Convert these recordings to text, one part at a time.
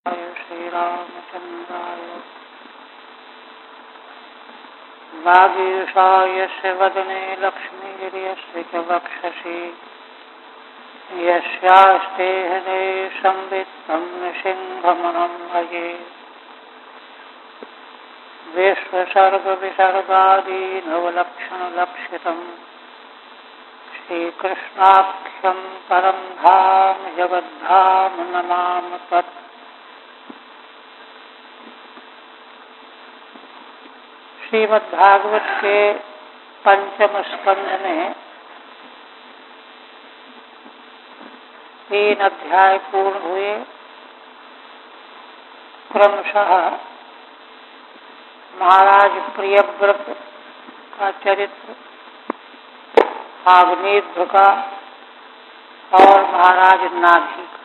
श्रीरामचन्द्राय वागीशायस्य वदने लक्ष्मीर्यस्य च वक्षसि यस्यास्ते हृदये संवित्तं नृसिंहमहं भजे। विश्वसर्गविसर्गादीनवलक्षणलक्षितं श्रीकृष्णाख्यं परं धाम जगद्धाम नमामि तत्। श्रीमद्भागवत के पंचम स्कंध में 3 अध्याय पूर्ण हुए। क्रमशः महाराज प्रियव्रत का चरित्र, आग्नेय का और महाराज नाभि का।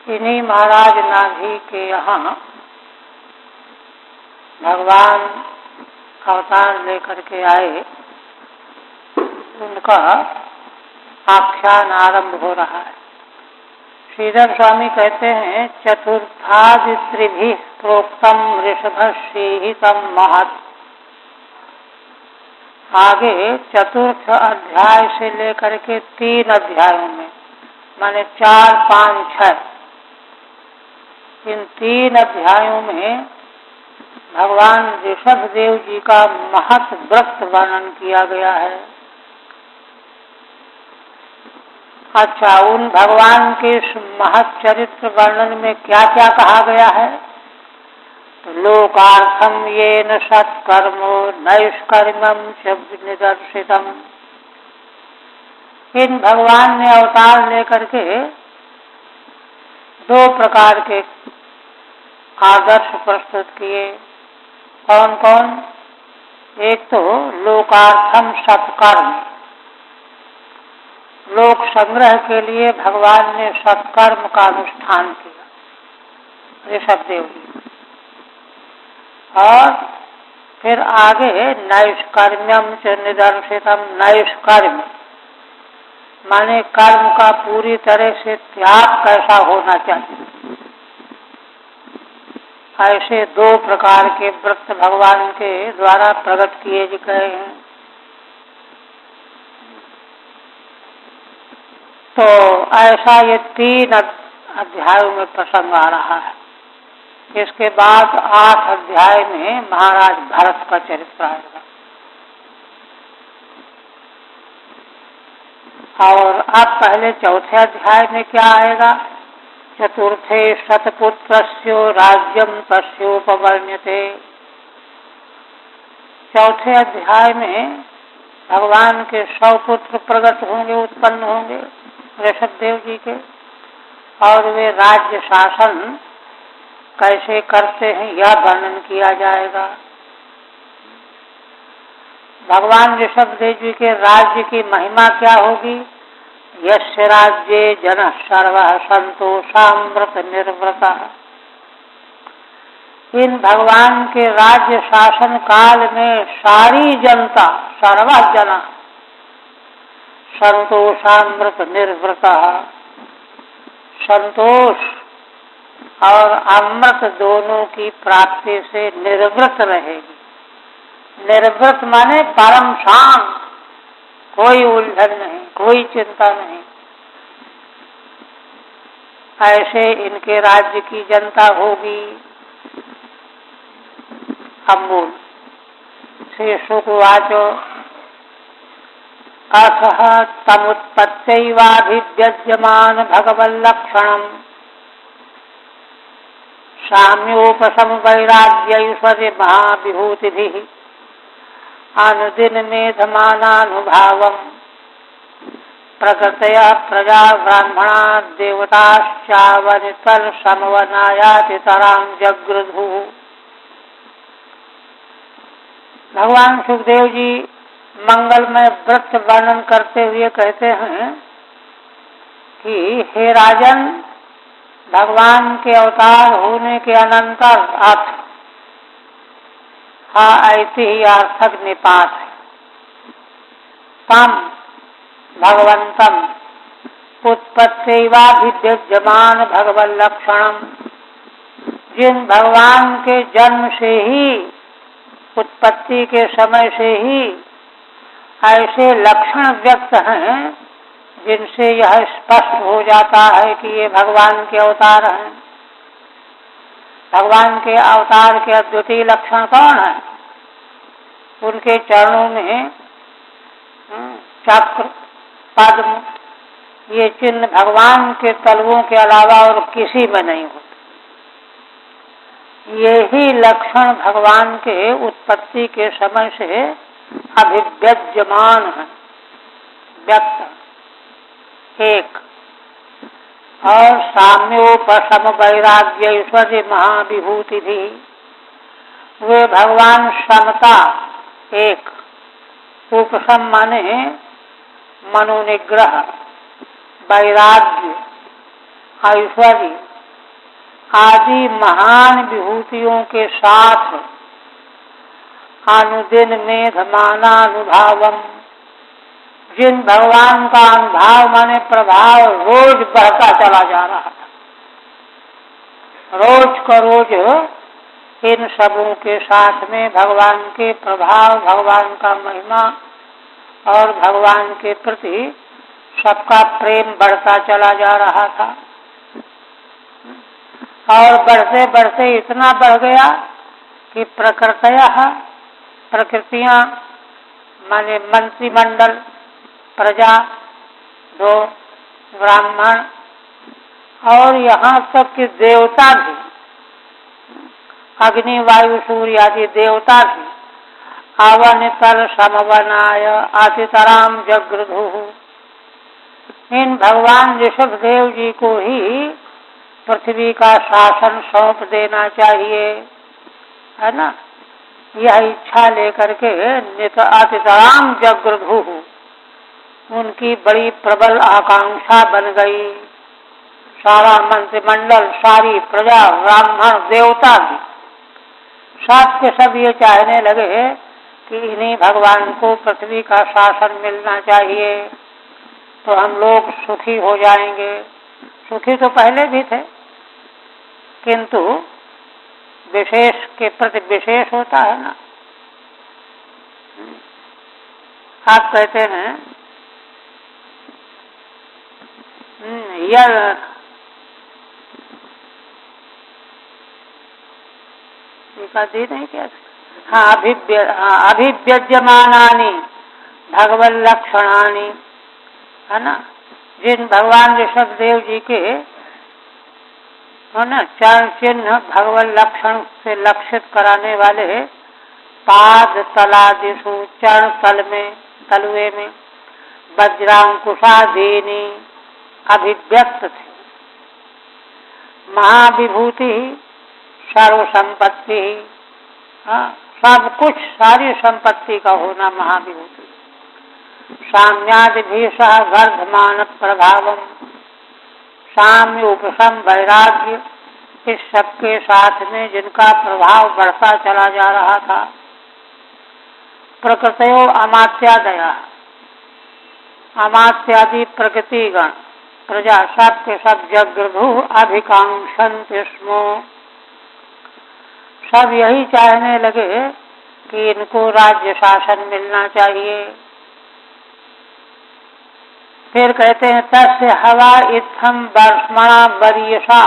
इन्हीं महाराज नाभि के यहाँ भगवान अवतार लेकर के आए, उनका आख्यान आरंभ हो रहा है। श्रीधर स्वामी कहते हैं, चतुर्थादित्रिभिः प्रोक्तम ऋषभश्रीहितम महत्। आगे चतुर्थ अध्याय से लेकर के 3 अध्यायों में, माने 4, 5, 6, इन 3 अध्यायों में भगवान ऋषभ देव जी का महत् व्रत वर्णन किया गया है। अच्छा, उन भगवान के महत् चरित्र वर्णन में क्या क्या कहा गया है? तो लोकार्थम येन सत्कर्मो नैष्कर्म्यं च निदर्शितम्। इन भगवान ने अवतार लेकर के 2 प्रकार के आदर्श प्रस्तुत किए। कौन कौन? एक तो लोकार्थम सत्कर्म, लोक संग्रह के लिए भगवान ने सत्कर्म का अनुष्ठान किया, ऋषभ देव जी। और फिर आगे नैष्कर्म्यम च निदर्शितम। नैष्कर्म माने कर्म का पूरी तरह से त्याग कैसा होना चाहिए। ऐसे 2 प्रकार के व्रत भगवान के द्वारा प्रकट किए गए हैं। तो ऐसा ये 3 अध्यायों में प्रसंग आ रहा है। इसके बाद 8 अध्याय में महाराज भरत का चरित्र आएगा। और अब पहले चौथे अध्याय में क्या आएगा? चतुर्थे शतपुत्रस्य राज्यम तस्योपवर्ण्यते। चौथे अध्याय में भगवान के 100 पुत्र प्रकट होंगे, उत्पन्न होंगे ऋषभ देव जी के, और वे राज्य शासन कैसे करते हैं यह वर्णन किया जाएगा। भगवान ऋषभ देव जी के राज्य की महिमा क्या होगी? यस्य राज्ये जनः सर्वः संतोषामृत निर्वृतः। इन भगवान के राज्य शासन काल में सारी जनता, सर्वः जना संतोषामृत निर्वृतः, संतोष और अमृत दोनों की प्राप्ति से निर्वृत रहेगी। निर्वृत माने परम शांत, कोई उलझन नहीं, कोई चिंता नहीं। ऐसे इनके राज्य की जनता होगी। अम्बुल श्री शुकवाचो अथः तमुत्पत्त्यैवाभिव्यज्यमान भगवल्लक्षणम् साम्योपशम वैराग्यैश्वर्य महाविभूतिभिः अनुदिन मेधमानानुभावम् प्रकृतया प्रजा ब्राह्मणा देवताश्चावनितल समवनायातितरां जगृधु। भगवान सुखदेव जी मंगलमय व्रत वर्णन करते हुए कहते हैं कि हे राजन, भगवान के अवतार होने के अनंतर अर्थ ऐतिहार्थक निपात तम भगवंतम उत्पत्तिवाभिव्यज्यमान भगवल लक्षणम, जिन भगवान के जन्म से ही, उत्पत्ति के समय से ही ऐसे लक्षण व्यक्त हैं जिनसे यह स्पष्ट हो जाता है कि ये भगवान के अवतार हैं। भगवान के अवतार के अद्वितीय लक्षण कौन है? उनके चरणों में चक्र, पद्म, ये चिन्ह भगवान के तलवों के अलावा और किसी में नहीं होते। यही लक्षण भगवान के उत्पत्ति के समय से अभिव्यज्यमान है, व्यक्त एक। और साम्योपशम वैराग्य ऐश्वर्य महाविभूति भी, वे भगवान समता एक, उपशम माने मनोनिग्रह, वैराग्य, ऐश्वर्य आदि महान विभूतियों के साथ अनुदिन मेघमानानुभावम, जिन भगवान का अनुभाव माने प्रभाव रोज बढ़ता चला जा रहा था। रोज का रोज इन सबों के साथ में भगवान के प्रभाव, भगवान का महिमा और भगवान के प्रति सबका प्रेम बढ़ता चला जा रहा था। और बढ़ते बढ़ते इतना बढ़ गया कि प्रकृतियां माने मंत्रिमंडल, प्रजा, दो ब्राह्मण और यहाँ तक कि देवता भी, अग्नि वायु सूर्य आदि देवता भी आवन तल समवनाय आतितराम जगृधु, इन भगवान ऋषभदेव जी को ही पृथ्वी का शासन सौंप देना चाहिए, है ना। यह इच्छा लेकर के नित आतितराम जगृधु, उनकी बड़ी प्रबल आकांक्षा बन गई। सारा मंत्रिमंडल, सारी प्रजा, ब्राह्मण, देवता भी सब के सब ये चाहने लगे कि इन्हीं भगवान को पृथ्वी का शासन मिलना चाहिए, तो हम लोग सुखी हो जाएंगे। सुखी तो पहले भी थे, किंतु विशेष के प्रति विशेष होता है ना। आप कहते हैं यह दी नहीं क्या? हाँ, अभिव्यज्यमानानि भगवल लक्षणानि, है ना। जिन भगवान ऋषभदेव जी के है ना चरण चिन्ह भगवत लक्षण से लक्षित कराने वाले पाद तलादिशु, चरण तल में, तलुए में वज्रांकुशादीनी अभिव्यक्त थे। महाविभूति, सर्व संपत्ति, सब कुछ, सारी संपत्ति का होना महाविभूति। साम्यादि भी सह वर्धमान प्रभावम, साम्य उपशम वैराग्य, इस सबके साथ में जिनका प्रभाव बढ़ता चला जा रहा था। प्रकृतयो अमात्यादया, अमात्यादि प्रकृतिगण, प्रजा सब के सब जगृधु अभिकांक्षन्ति स्म, सब यही चाहने लगे कि इनको राज्य शासन मिलना चाहिए। फिर कहते हैं तस्य हवा इत्थम वर्ष्मणा वर्यसा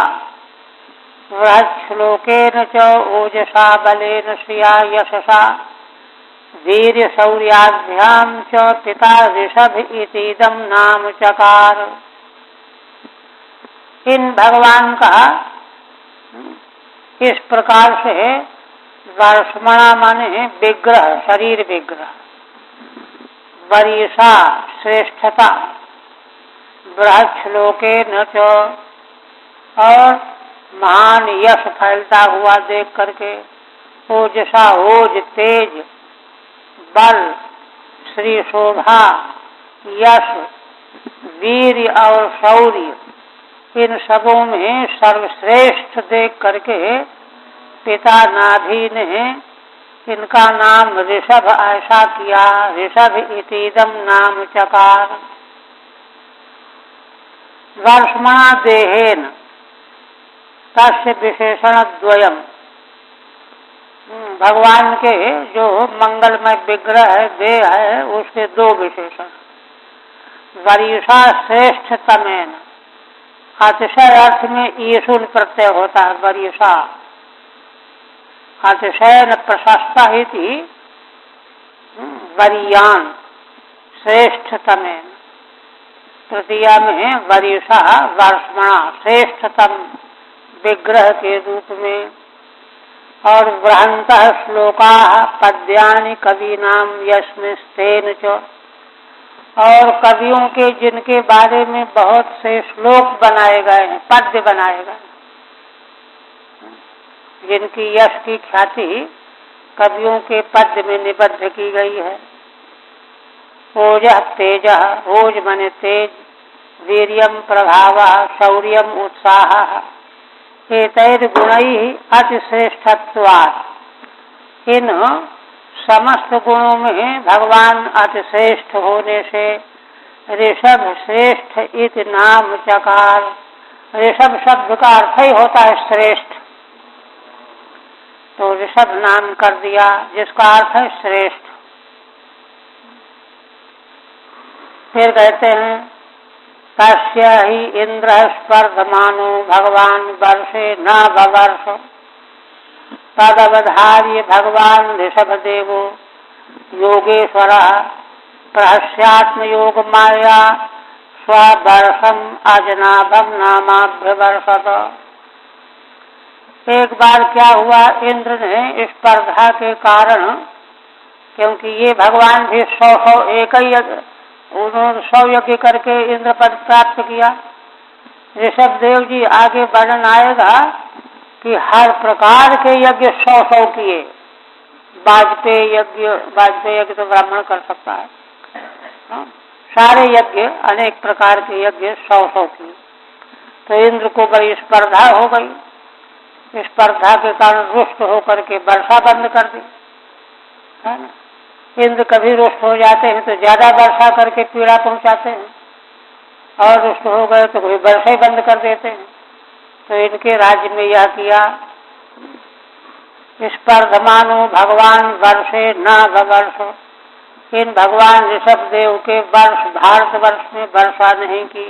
वृक्षलोकेन च ओजसा बलेन श्रिया यशसा वीर्य शौर्याभ्याम च पिता ऋषभ इतीदम नाम चकार। इन भगवान का इस प्रकार से वर्ष्मणा माने विग्रह, शरीर विग्रह, वर्यसा श्रेष्ठता, बृहच्छलोके न च, और महान यश फैलता हुआ देख करके, ओजसा ओज तेज, बल, श्री शोभा, यश, वीर और शौर्य, इन सबों में सर्वश्रेष्ठ देख करके पिता नाभि ने इनका नाम ऋषभ ऐसा किया, ऋषभ इतीदम नाम चकार। वर्ष्मणा देहेन तस्य विशेषण द्वयम्। भगवान के जो मंगलमय विग्रह है, देह है, उसके दो विशेषण। वर्युषा श्रेष्ठतमेन, अतिशय अर्थ में ईशुन प्रत्यय होता है। वर्युषा अतिशयन प्रशस्ता ही थी, वरीयान श्रेष्ठतमेन। तृतीया में वर्युषा वर्ष्मणा श्रेष्ठतम विग्रह के रूप में। और बृहन्तः श्लोकाः पद्यानि कवीनां यस्मिस्तेन च, और कवियों के जिनके बारे में बहुत से श्लोक बनाए गए हैं, पद्य बनाए गए, जिनकी यश की ख्याति कवियों के पद्य में निबद्ध की गई है। ओजः तेजः, ओज मने तेज, वीर्यं प्रभावः, शौर्यम उत्साहः, एतैर्गुणैः अतिश्रेष्ठत्वात्। इन समस्त गुणों में भगवान अतिश्रेष्ठ होने से ऋषभ श्रेष्ठ इति नाम चकार। ऋषभ शब्द का अर्थ ही होता है श्रेष्ठ, तो ऋषभ नाम कर दिया जिसका अर्थ है श्रेष्ठ। फिर कहते हैं तस्य हि इंद्र स्पर्धमानो भगवान वर्षे न भवर्ष, तदवधार्य भगवान ऋषभदेवो योगेश्वरः प्रहस्यात्म योग माया स्ववर्षम अजनाभम नामाभ्यवर्षत। एक बार क्या हुआ, इंद्र ने स्पर्धा के कारण, क्योंकि ये भगवान भी 100 एक ही उन्होंने 100 यज्ञ करके इंद्र पद प्राप्त किया। ऋषभ देव जी आगे वर्णन आएगा कि हर प्रकार के यज्ञ 100 किए। वाजपेयी यज्ञ तो ब्राह्मण कर सकता है, सारे यज्ञ, अनेक प्रकार के यज्ञ 100 किए। तो इंद्र को बड़ी स्पर्धा हो गई। स्पर्धा के कारण रुष्ट होकर के वर्षा बंद कर दी, है ना। इंद्र कभी रुष्ट हो जाते हैं तो ज्यादा वर्षा करके पीड़ा पहुंचाते हैं, और रुष्ट हो गए तो कोई वर्षा ही बंद कर देते हैं। तो इनके राज्य में यह किया, स्पर्धमानो भगवान वर्षे न भवर्ष। इन भगवान ऋषभ देव के वर्ष, भारत वर्ष में वर्षा नहीं की।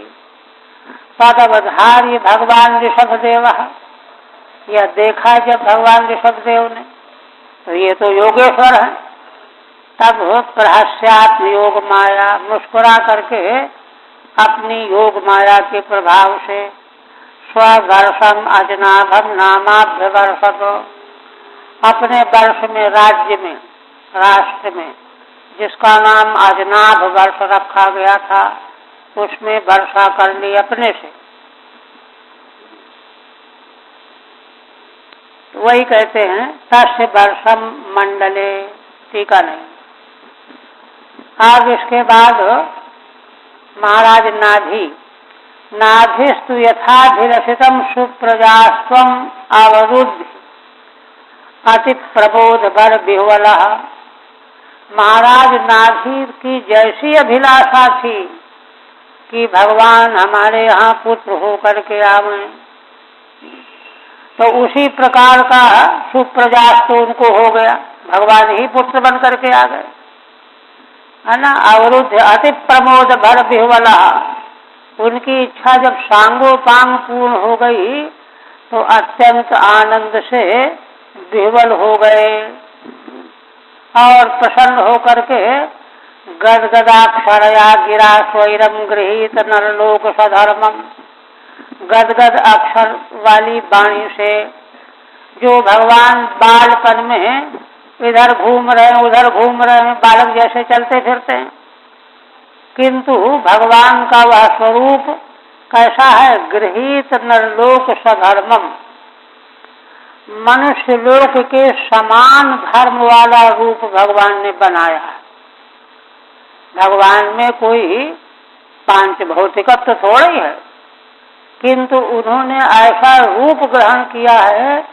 तदवधार्य भगवान ऋषभ देव, यह देखा जब भगवान ऋषभ देव ने, तो ये तो योगेश्वर है। तब प्रहस्यात्म योग माया, मुस्कुरा करके अपनी योग माया के प्रभाव से स्ववर्षम अजनाभम नामाभ्यवर्षत, अपने वर्ष में, राज्य में, राष्ट्र में, जिसका नाम अजनाभ वर्ष रखा गया था, उसमें वर्षा कर ली अपने से। तो वही कहते हैं तस्य वर्षम मंडले, टीका नहीं। अब इसके बाद महाराज नाभिस्तु यथाभिलषितम सुप्रजास्त्वम अवरुद्ध अति प्रबोध बर बिह्वलः। महाराज नाभि की जैसी अभिलाषा थी कि भगवान हमारे यहाँ पुत्र होकर के आवे, तो उसी प्रकार का सुप्रजास्त उनको हो गया, भगवान ही पुत्र बन करके आ गए, है ना। अवरुद्ध अति प्रमोद भर बिह्वला, उनकी इच्छा जब सांगोपांग पूर्ण हो गई तो अत्यंत आनंद से विह्वल हो गए और प्रसन्न होकर के गदगदाक्षरया गिरा स्वैरम गृहीत नरलोक सधर्मम, गदगद अक्षर वाली वाणी से, जो भगवान बालपन में इधर घूम रहे हैं उधर घूम रहे हैं, बालक जैसे चलते फिरते हैं, किंतु भगवान का वह स्वरूप कैसा है, गृहीत नरलोक सधर्मम, मनुष्य लोक के समान धर्म वाला रूप भगवान ने बनाया है। भगवान में कोई पांच भौतिकत्व थोड़ा ही है, किंतु उन्होंने ऐसा रूप ग्रहण किया है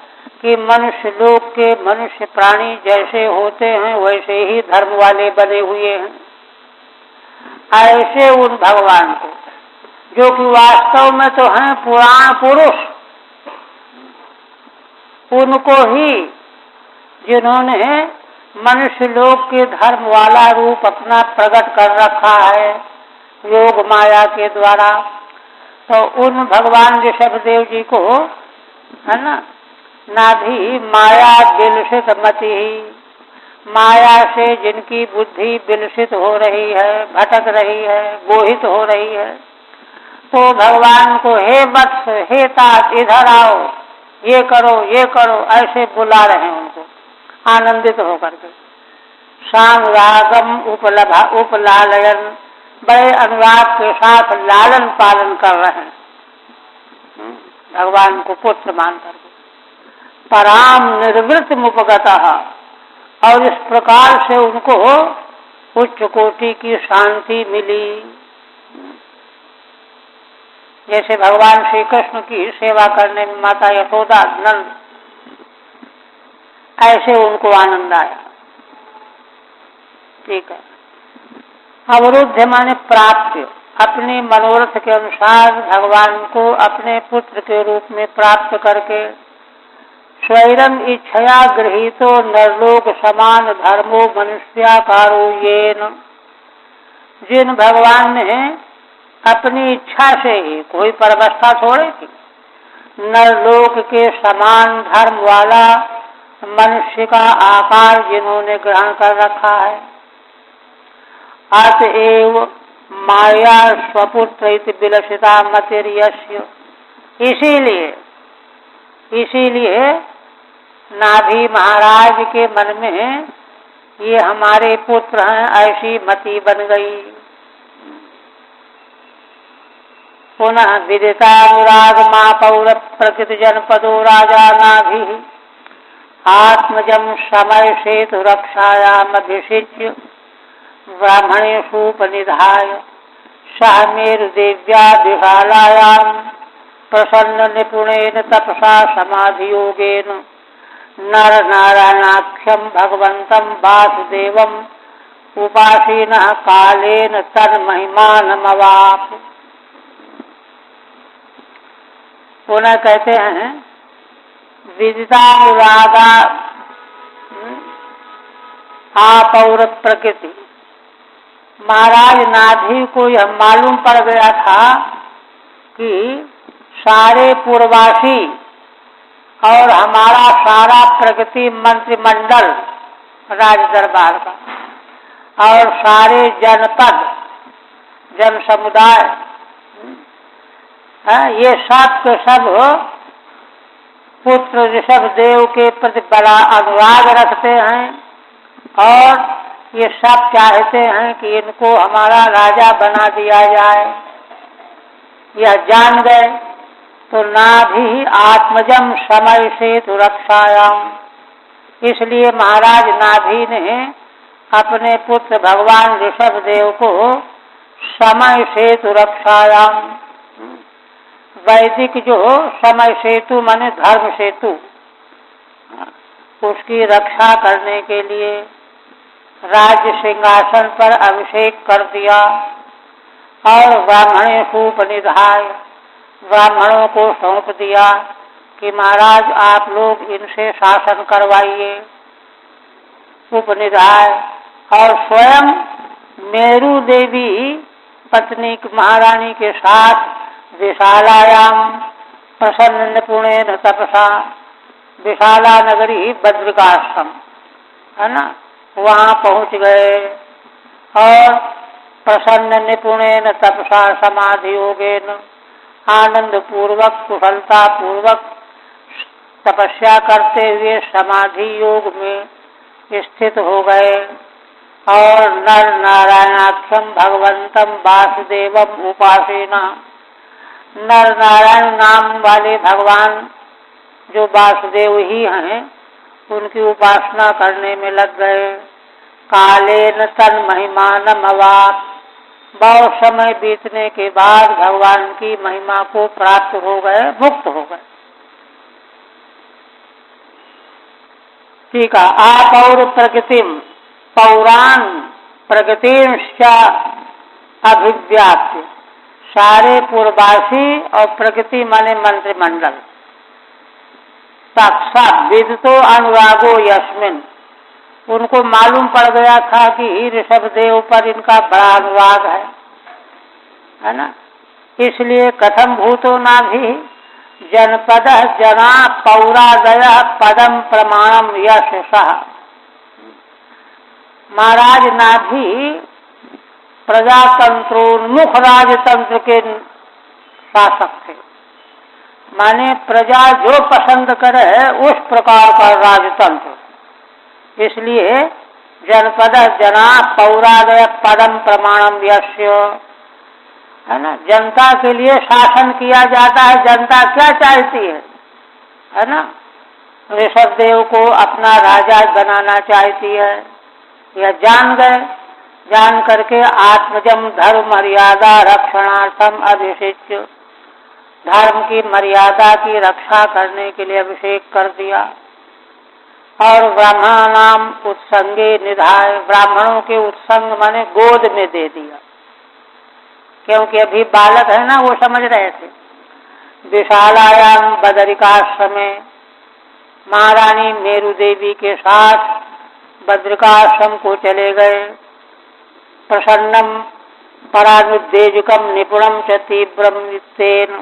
कि मनुष्य लोक के मनुष्य प्राणी जैसे होते हैं वैसे ही धर्म वाले बने हुए हैं। ऐसे उन भगवान को जो कि वास्तव में तो हैं पुराण पुरुष, उनको ही जिन्होंने मनुष्य लोक के धर्म वाला रूप अपना प्रकट कर रखा है योग माया के द्वारा, तो उन भगवान ऋषभदेव जी को है ना भी माया विलसित मति, माया से जिनकी बुद्धि विलसित हो रही है, भटक रही है, मोहित हो रही है, तो भगवान को हे वत्स, हे तात, इधर आओ, ये करो, ऐसे बुला रहे हैं उनको आनंदित होकर के। सांग रागम उपलालयन, बड़े अनुराग के साथ लालन पालन कर रहे हैं भगवान को पुत्र मान करके। पराम निर्वृत्त मुपगतः, और इस प्रकार से उनको उच्च कोटि की शांति मिली। जैसे भगवान श्री कृष्ण की सेवा करने में माता यशोदा नंद, ऐसे उनको आनंद आया। ठीक है। अवरुद्ध माने प्राप्त, अपने मनोरथ के अनुसार भगवान को अपने पुत्र के रूप में प्राप्त करके स्वैरम इच्छया गृहीतो नरलोक समान धर्मो मनुष्याकारो येन, जिन भगवान ने अपनी इच्छा से ही, कोई परवस्था थोड़ी थी, नरलोक के समान धर्म वाला मनुष्य का आकार जिन्होंने ग्रहण कर रखा है। अतएव माया स्वपुत्र विलसिता मतिर्यस्य, इसीलिए नाभि महाराज के मन में ये हमारे पुत्र हैं ऐसी मति बन गई। पुनः विदितानुराग मा पौर प्रकृति जनपदो राजा नाभि आत्मजम समय सेतु रक्षायामभिषिच्य ब्राह्मणेषूपनिधाय सह मेरुदेव्या विशालायां प्रसन्न निपुणेन तपसा समाधियोगेन नर नारायणाख्यम भगवंतं वासुदेवम उपासीनः कालेन तन्महिमानमवाप। पुनः कहते हैं विदितानुरागा आपौर प्रकृति, महाराज नाभि को यह मालूम पड़ गया था कि सारे पूर्वासी और हमारा सारा प्रगति मंत्रिमंडल राज दरबार का और सारे जनपद जन समुदाय ये सब के सब पुत्र ऋषभ देव के प्रति बड़ा अनुराग रखते हैं और ये सब चाहते हैं कि इनको हमारा राजा बना दिया जाए। यह जान गए तो नाभि आत्मजम समय सेतु रक्षायाम, इसलिए महाराज नाभि ने अपने पुत्र भगवान ऋषभ देव को समय सेतु रक्षायाम, वैदिक जो समय सेतु माने धर्म सेतु, उसकी रक्षा करने के लिए राज्य सिंहासन पर अभिषेक कर दिया और ब्राह्मणेषूपनिधाय, ब्राह्मणों को सौंप दिया कि महाराज आप लोग इनसे शासन करवाइए। उपनिधाय, और स्वयं मेरु देवी पत्नी महारानी के साथ विशालायाम प्रसन्न निपुणेन तपसा, विशाला नगरी बद्रिकाश्रम है ना, वहाँ पहुँच गए और प्रसन्न निपुणेन तपसा समाधि योगेन, आनंद पूर्वक कुशलता पूर्वक तपस्या करते हुए समाधि योग में स्थित हो गए और नर नारायणाख्यम भगवंतम वासुदेवम उपासीना, नर नारायण नाम वाले भगवान जो वासुदेव ही हैं उनकी उपासना करने में लग गए। कालेन तन महिमानम अवाप, बहुत समय बीतने के बाद भगवान की महिमा को प्राप्त हो गए, मुक्त हो गए। ठीक है। आप और प्रकृतिम पौराण प्रकृतिश्च अभिव्याप्ति सारे पूर्ववासी और प्रकृति माने मंत्रिमंडल साक्षात विदितो अनुरागो यस्मिन, उनको मालूम पड़ गया था कि ऋषभदेव पर इनका बड़ा अनुराग है ना। इसलिए कथम भूतो नाभि जनपद जना पौरादय पदम प्रमाणम यश सह। महाराज नाभि प्रजातंत्रोन्मुख राजतंत्र के शासक थे, माने प्रजा जो पसंद करे उस प्रकार का राजतंत्र। इसलिए जनपद जना पौरादय पदम प्रमाणम यस्य, है ना। जनता के लिए शासन किया जाता है, जनता क्या चाहती है ना। ऋषभदेव को अपना राजा बनाना चाहती है, यह जान गए। जान करके आत्मजम धर्म मर्यादा रक्षणार्थम अभिषेच्य, धर्म की मर्यादा की रक्षा करने के लिए अभिषेक कर दिया। और ब्राह्मणानाम उत्संगे निधाय, ब्राह्मणों के उत्संग माने गोद में दे दिया, क्योंकि अभी बालक है ना, वो समझ रहे थे। विशालायाम बदरिकाश्रम में महारानी मेरु देवी के साथ बद्रिकाश्रम को चले गए। प्रसन्नम परानुद्देजकम निपुणम च तीव्रम नित्येन,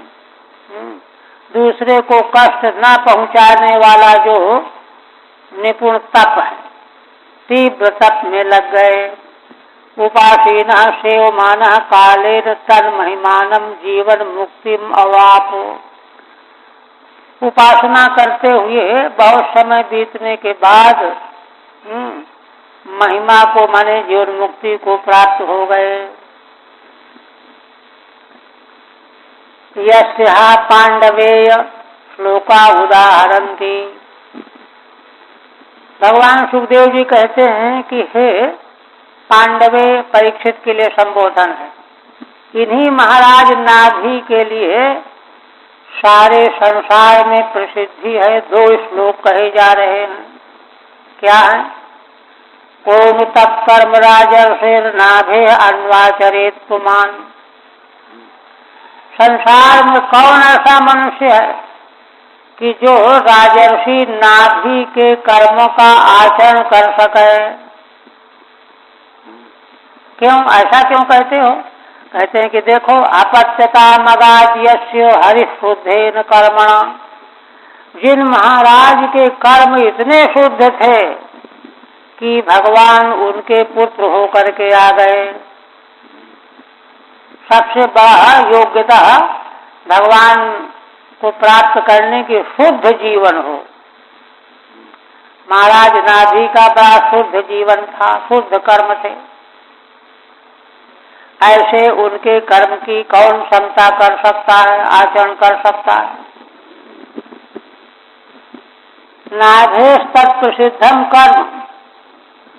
दूसरे को कष्ट न पहुंचाने वाला जो निपुण तप है, तीव्र तप में लग गए। उपासीन सेवमान कालेन तन महिमानम जीवन मुक्तिम अवापो, उपासना करते हुए बहुत समय बीतने के बाद महिमा को माने जीवन मुक्ति को प्राप्त हो गए। यस्या पांडवेय श्लोका उदाहरन्ति, भगवान सुखदेव जी कहते हैं कि हे पांडवे, परीक्षित के लिए संबोधन है। इन्हीं महाराज नाभि के लिए सारे संसार में प्रसिद्धि है। 2 श्लोक कहे जा रहे हैं। क्या है? कौन तत्कर्म राजर्षिर नाभे अन्वाचरेत पुमान, संसार में कौन ऐसा मनुष्य है कि जो राजर्षि नाभि के कर्मों का आचरण कर सके। क्यों ऐसा क्यों कहते हो? कहते हैं कि देखो, अपत्यता मगाद्यस्य हरिशुद्धेन कर्मणा, जिन महाराज के कर्म इतने शुद्ध थे कि भगवान उनके पुत्र होकर के आ गए। सबसे बड़ा योग्यता भगवान को प्राप्त करने की शुद्ध जीवन हो। महाराज नाभि का बड़ा शुद्ध जीवन था, शुद्ध कर्म थे। ऐसे उनके कर्म की कौन क्षमता कर सकता है, आचरण कर सकता है? नाभेश तत्प्रसिद्धम कर्म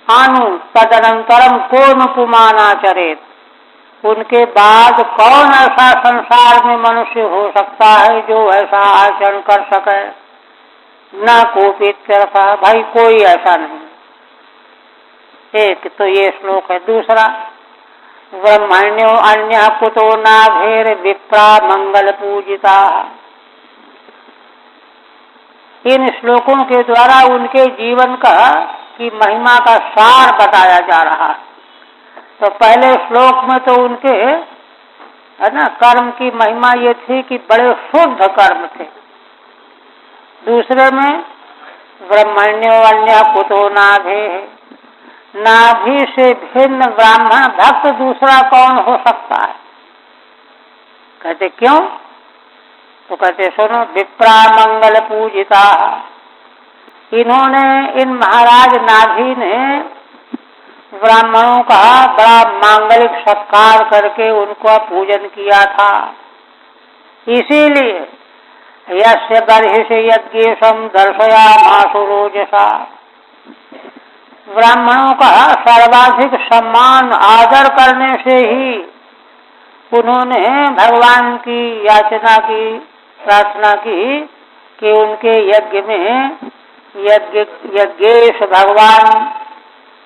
अनु तदनंतरम कौन पुमानाचरेत, उनके बाद कौन ऐसा संसार में मनुष्य हो सकता है जो ऐसा आचरण कर सके? न कोपित ऐसा, भाई कोई ऐसा नहीं। एक तो ये श्लोक है। दूसरा, ब्रह्मण्यो अन्य कुतो नाभेर विप्रा मंगल पूजिता, इन श्लोकों के द्वारा उनके जीवन का की महिमा का सार बताया जा रहा है। तो पहले श्लोक में तो उनके है ना कर्म की महिमा ये थी कि बड़े शुद्ध कर्म थे। दूसरे में ब्रह्मण्यो अन्य कुतो नाभे, नाभि से भिन्न ब्राह्मण भक्त दूसरा कौन हो सकता है? कहते क्यों? तो कहते सुनो, विप्रा मंगल पूजिता, इन्होंने, इन महाराज नाभि ने ब्राह्मणों का बड़ा मांगलिक सत्कार करके उनका पूजन किया था। इसीलिए यस्य बर्हिषि यज्ञेशम दर्शयामासु रोजसा, ब्राह्मणों का सर्वाधिक सम्मान आदर करने से ही उन्होंने भगवान की याचना की, प्रार्थना की कि उनके यज्ञ में यज्ञेश भगवान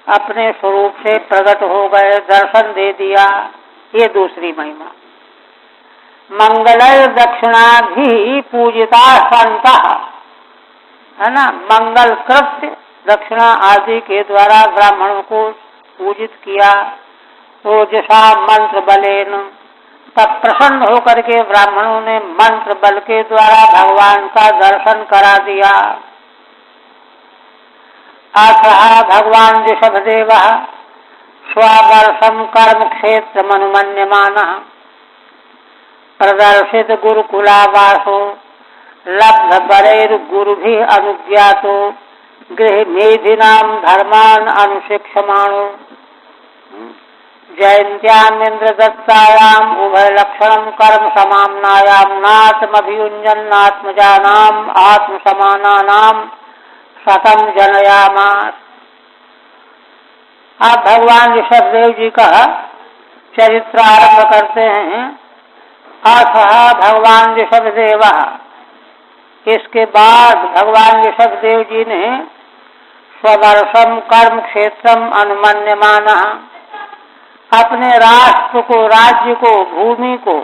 अपने स्वरूप से प्रकट हो गए, दर्शन दे दिया। ये दूसरी महिमा। मंगल दक्षिणा भी पूजिता संत, है ना। मंगल कृत्य दक्षिणा आदि के द्वारा ब्राह्मणों को पूजित किया। ओजसा मंत्र बलेन, तब प्रसन्न होकर के ब्राह्मणों ने मंत्र बल के द्वारा भगवान का दर्शन करा दिया। आसहा भगवान ऋषभदेव स्ववर्षम कर्म क्षेत्र मनुमन्यमानः प्रदर्शित गुरुकुलावासो लब्ध बलैर्गुरुभिः अनुज्ञातो गृह मेधिनाम धर्मान अनुशिक्षमाणो जयंत्यामिंद्र दत्तायाम उभय लक्षणम कर्म समाम्नायाम नात्मभियुञ्जन्नात्मजानाम आत्मसमानानाम शतम जनयामास। आप भगवान ऋषभदेव जी का चरित्र आरंभ करते हैं। अथ भगवान ऋषभदेव, इसके बाद भगवान ऋषभदेव जी ने स्ववर्षम कर्म क्षेत्रम अनुमन्यमान, अपने राष्ट्र को, राज्य को, भूमि को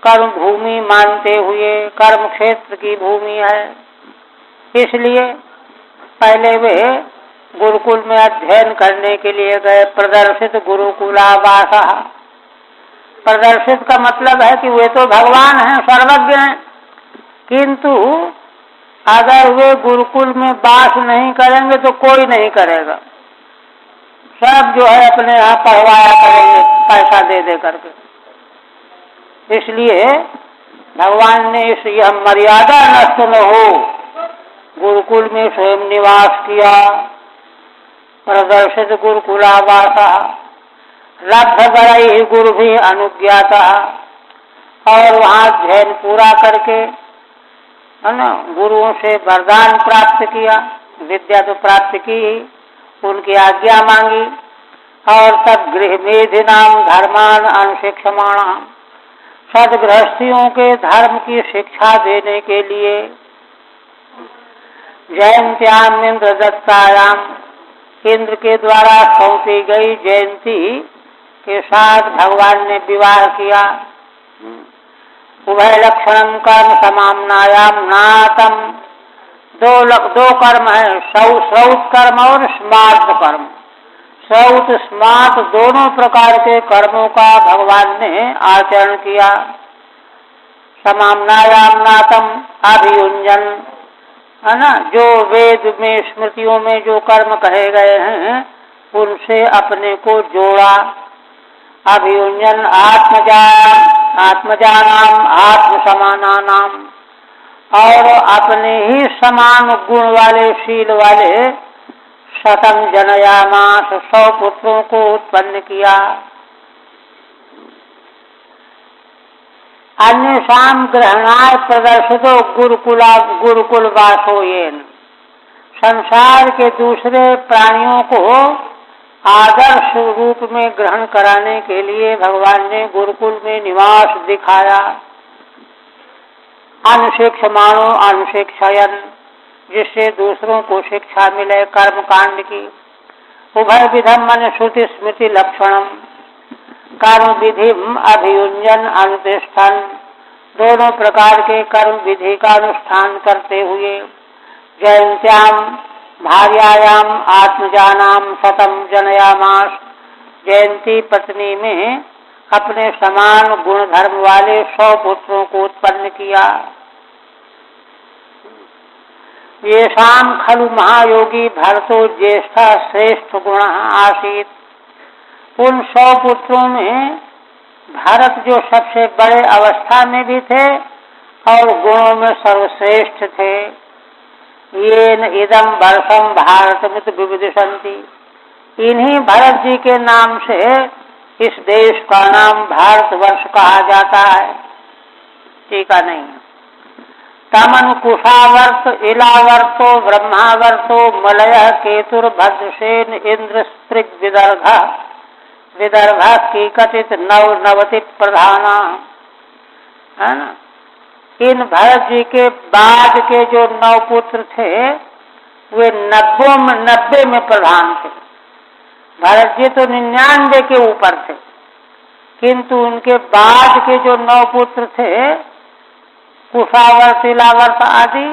कर्म भूमि मानते हुए, कर्म क्षेत्र की भूमि है, इसलिए पहले वे गुरुकुल में अध्ययन करने के लिए गए। प्रदर्शित गुरुकुलावास, प्रदर्शित का मतलब है कि वे तो भगवान हैं, सर्वज्ञ हैं, किंतु अगर वे गुरुकुल में वास नहीं करेंगे तो कोई नहीं करेगा। सब जो है अपने यहाँ पढ़वाया करेंगे पैसा दे दे करके। इसलिए भगवान ने इस यह मर्यादा नष्ट न हो, गुरुकुल में स्वयं निवास किया। प्रदर्शित गुरुकुलावासा लब्ध बलैः गुरुभिः अनुज्ञाता, और वहाँ अध्ययन पूरा करके, है ना, गुरुओं से वरदान प्राप्त किया। विद्या तो प्राप्त की, उनकी आज्ञा मांगी, और तब गृह मेधिनाम धर्मान अनुशिक्षमाणा, सदगृहस्थियों के धर्म की शिक्षा देने के लिए जयंत्याम इंद्र दत्तायाम, इंद्र के द्वारा सौंपी गई जयंती के साथ भगवान ने विवाह किया। उभय लक्षणम कर्म समाम्नायाम नातम, दो कर्म है, श्रौत कर्म और स्मार्त कर्म। श्रौत स्मार्त दोनों प्रकार के कर्मों का भगवान ने आचरण किया। समाम्नायाम नातम अभियुंजन, है ना, जो वेद में स्मृतियों में जो कर्म कहे गए हैं उनसे अपने को जोड़ा। अभियुंजन आत्मजानाम आत्मसमानानाम, और अपने ही समान गुण वाले शील वाले शतम जनयामास, 100 पुत्रों को उत्पन्न किया। अन्येषाम ग्रहणाय प्रदर्शितो गुरुकुल वासो येन, संसार के दूसरे प्राणियों को आदर्श रूप में ग्रहण कराने के लिए भगवान ने गुरुकुल में निवास दिखाया। अनुशिक्षमाणो अनुशिक्षयन, जिससे दूसरों को शिक्षा मिले कर्म कांड की। उभय विधम मन श्रुति स्मृति लक्षणम, कर्म विधि अभियुंजन अनुतिष्ठन, दोनों प्रकार के कर्म विधि का अनुष्ठान करते हुए जयंत्याम भार्यायाम आत्मजानाम शतम जनयामास, जयंती पत्नी में अपने समान गुण धर्म वाले 100 पुत्रों को उत्पन्न किया। येषाम खलु महायोगी भरतो ज्येष्ठ श्रेष्ठ गुण आसीत, उन 100 पुत्रों में भरत जो सबसे बड़े अवस्था में भी थे और गुणों में सर्वश्रेष्ठ थे। येन इदम वर्षम भारतमित विविदिशन्ति, इन्हीं भरत जी के नाम से इस देश का नाम भारतवर्ष कहा जाता है। टीका नहीं। तमनु कुशावर्त इलावर्तो ब्रह्मावर्तो मलय केतुर भद्रसेन इंद्र स्त्रिक विदर्भ की कथित नवनवति प्रधाना, है ना। इन भरत जी के बाद के जो 9 पुत्र थे वे 90 में प्रधान थे। भरत जी तो 99 के ऊपर थे, किंतु उनके बाद के जो 9 पुत्र थे, कुशावर्त, तिलावर्त आदि,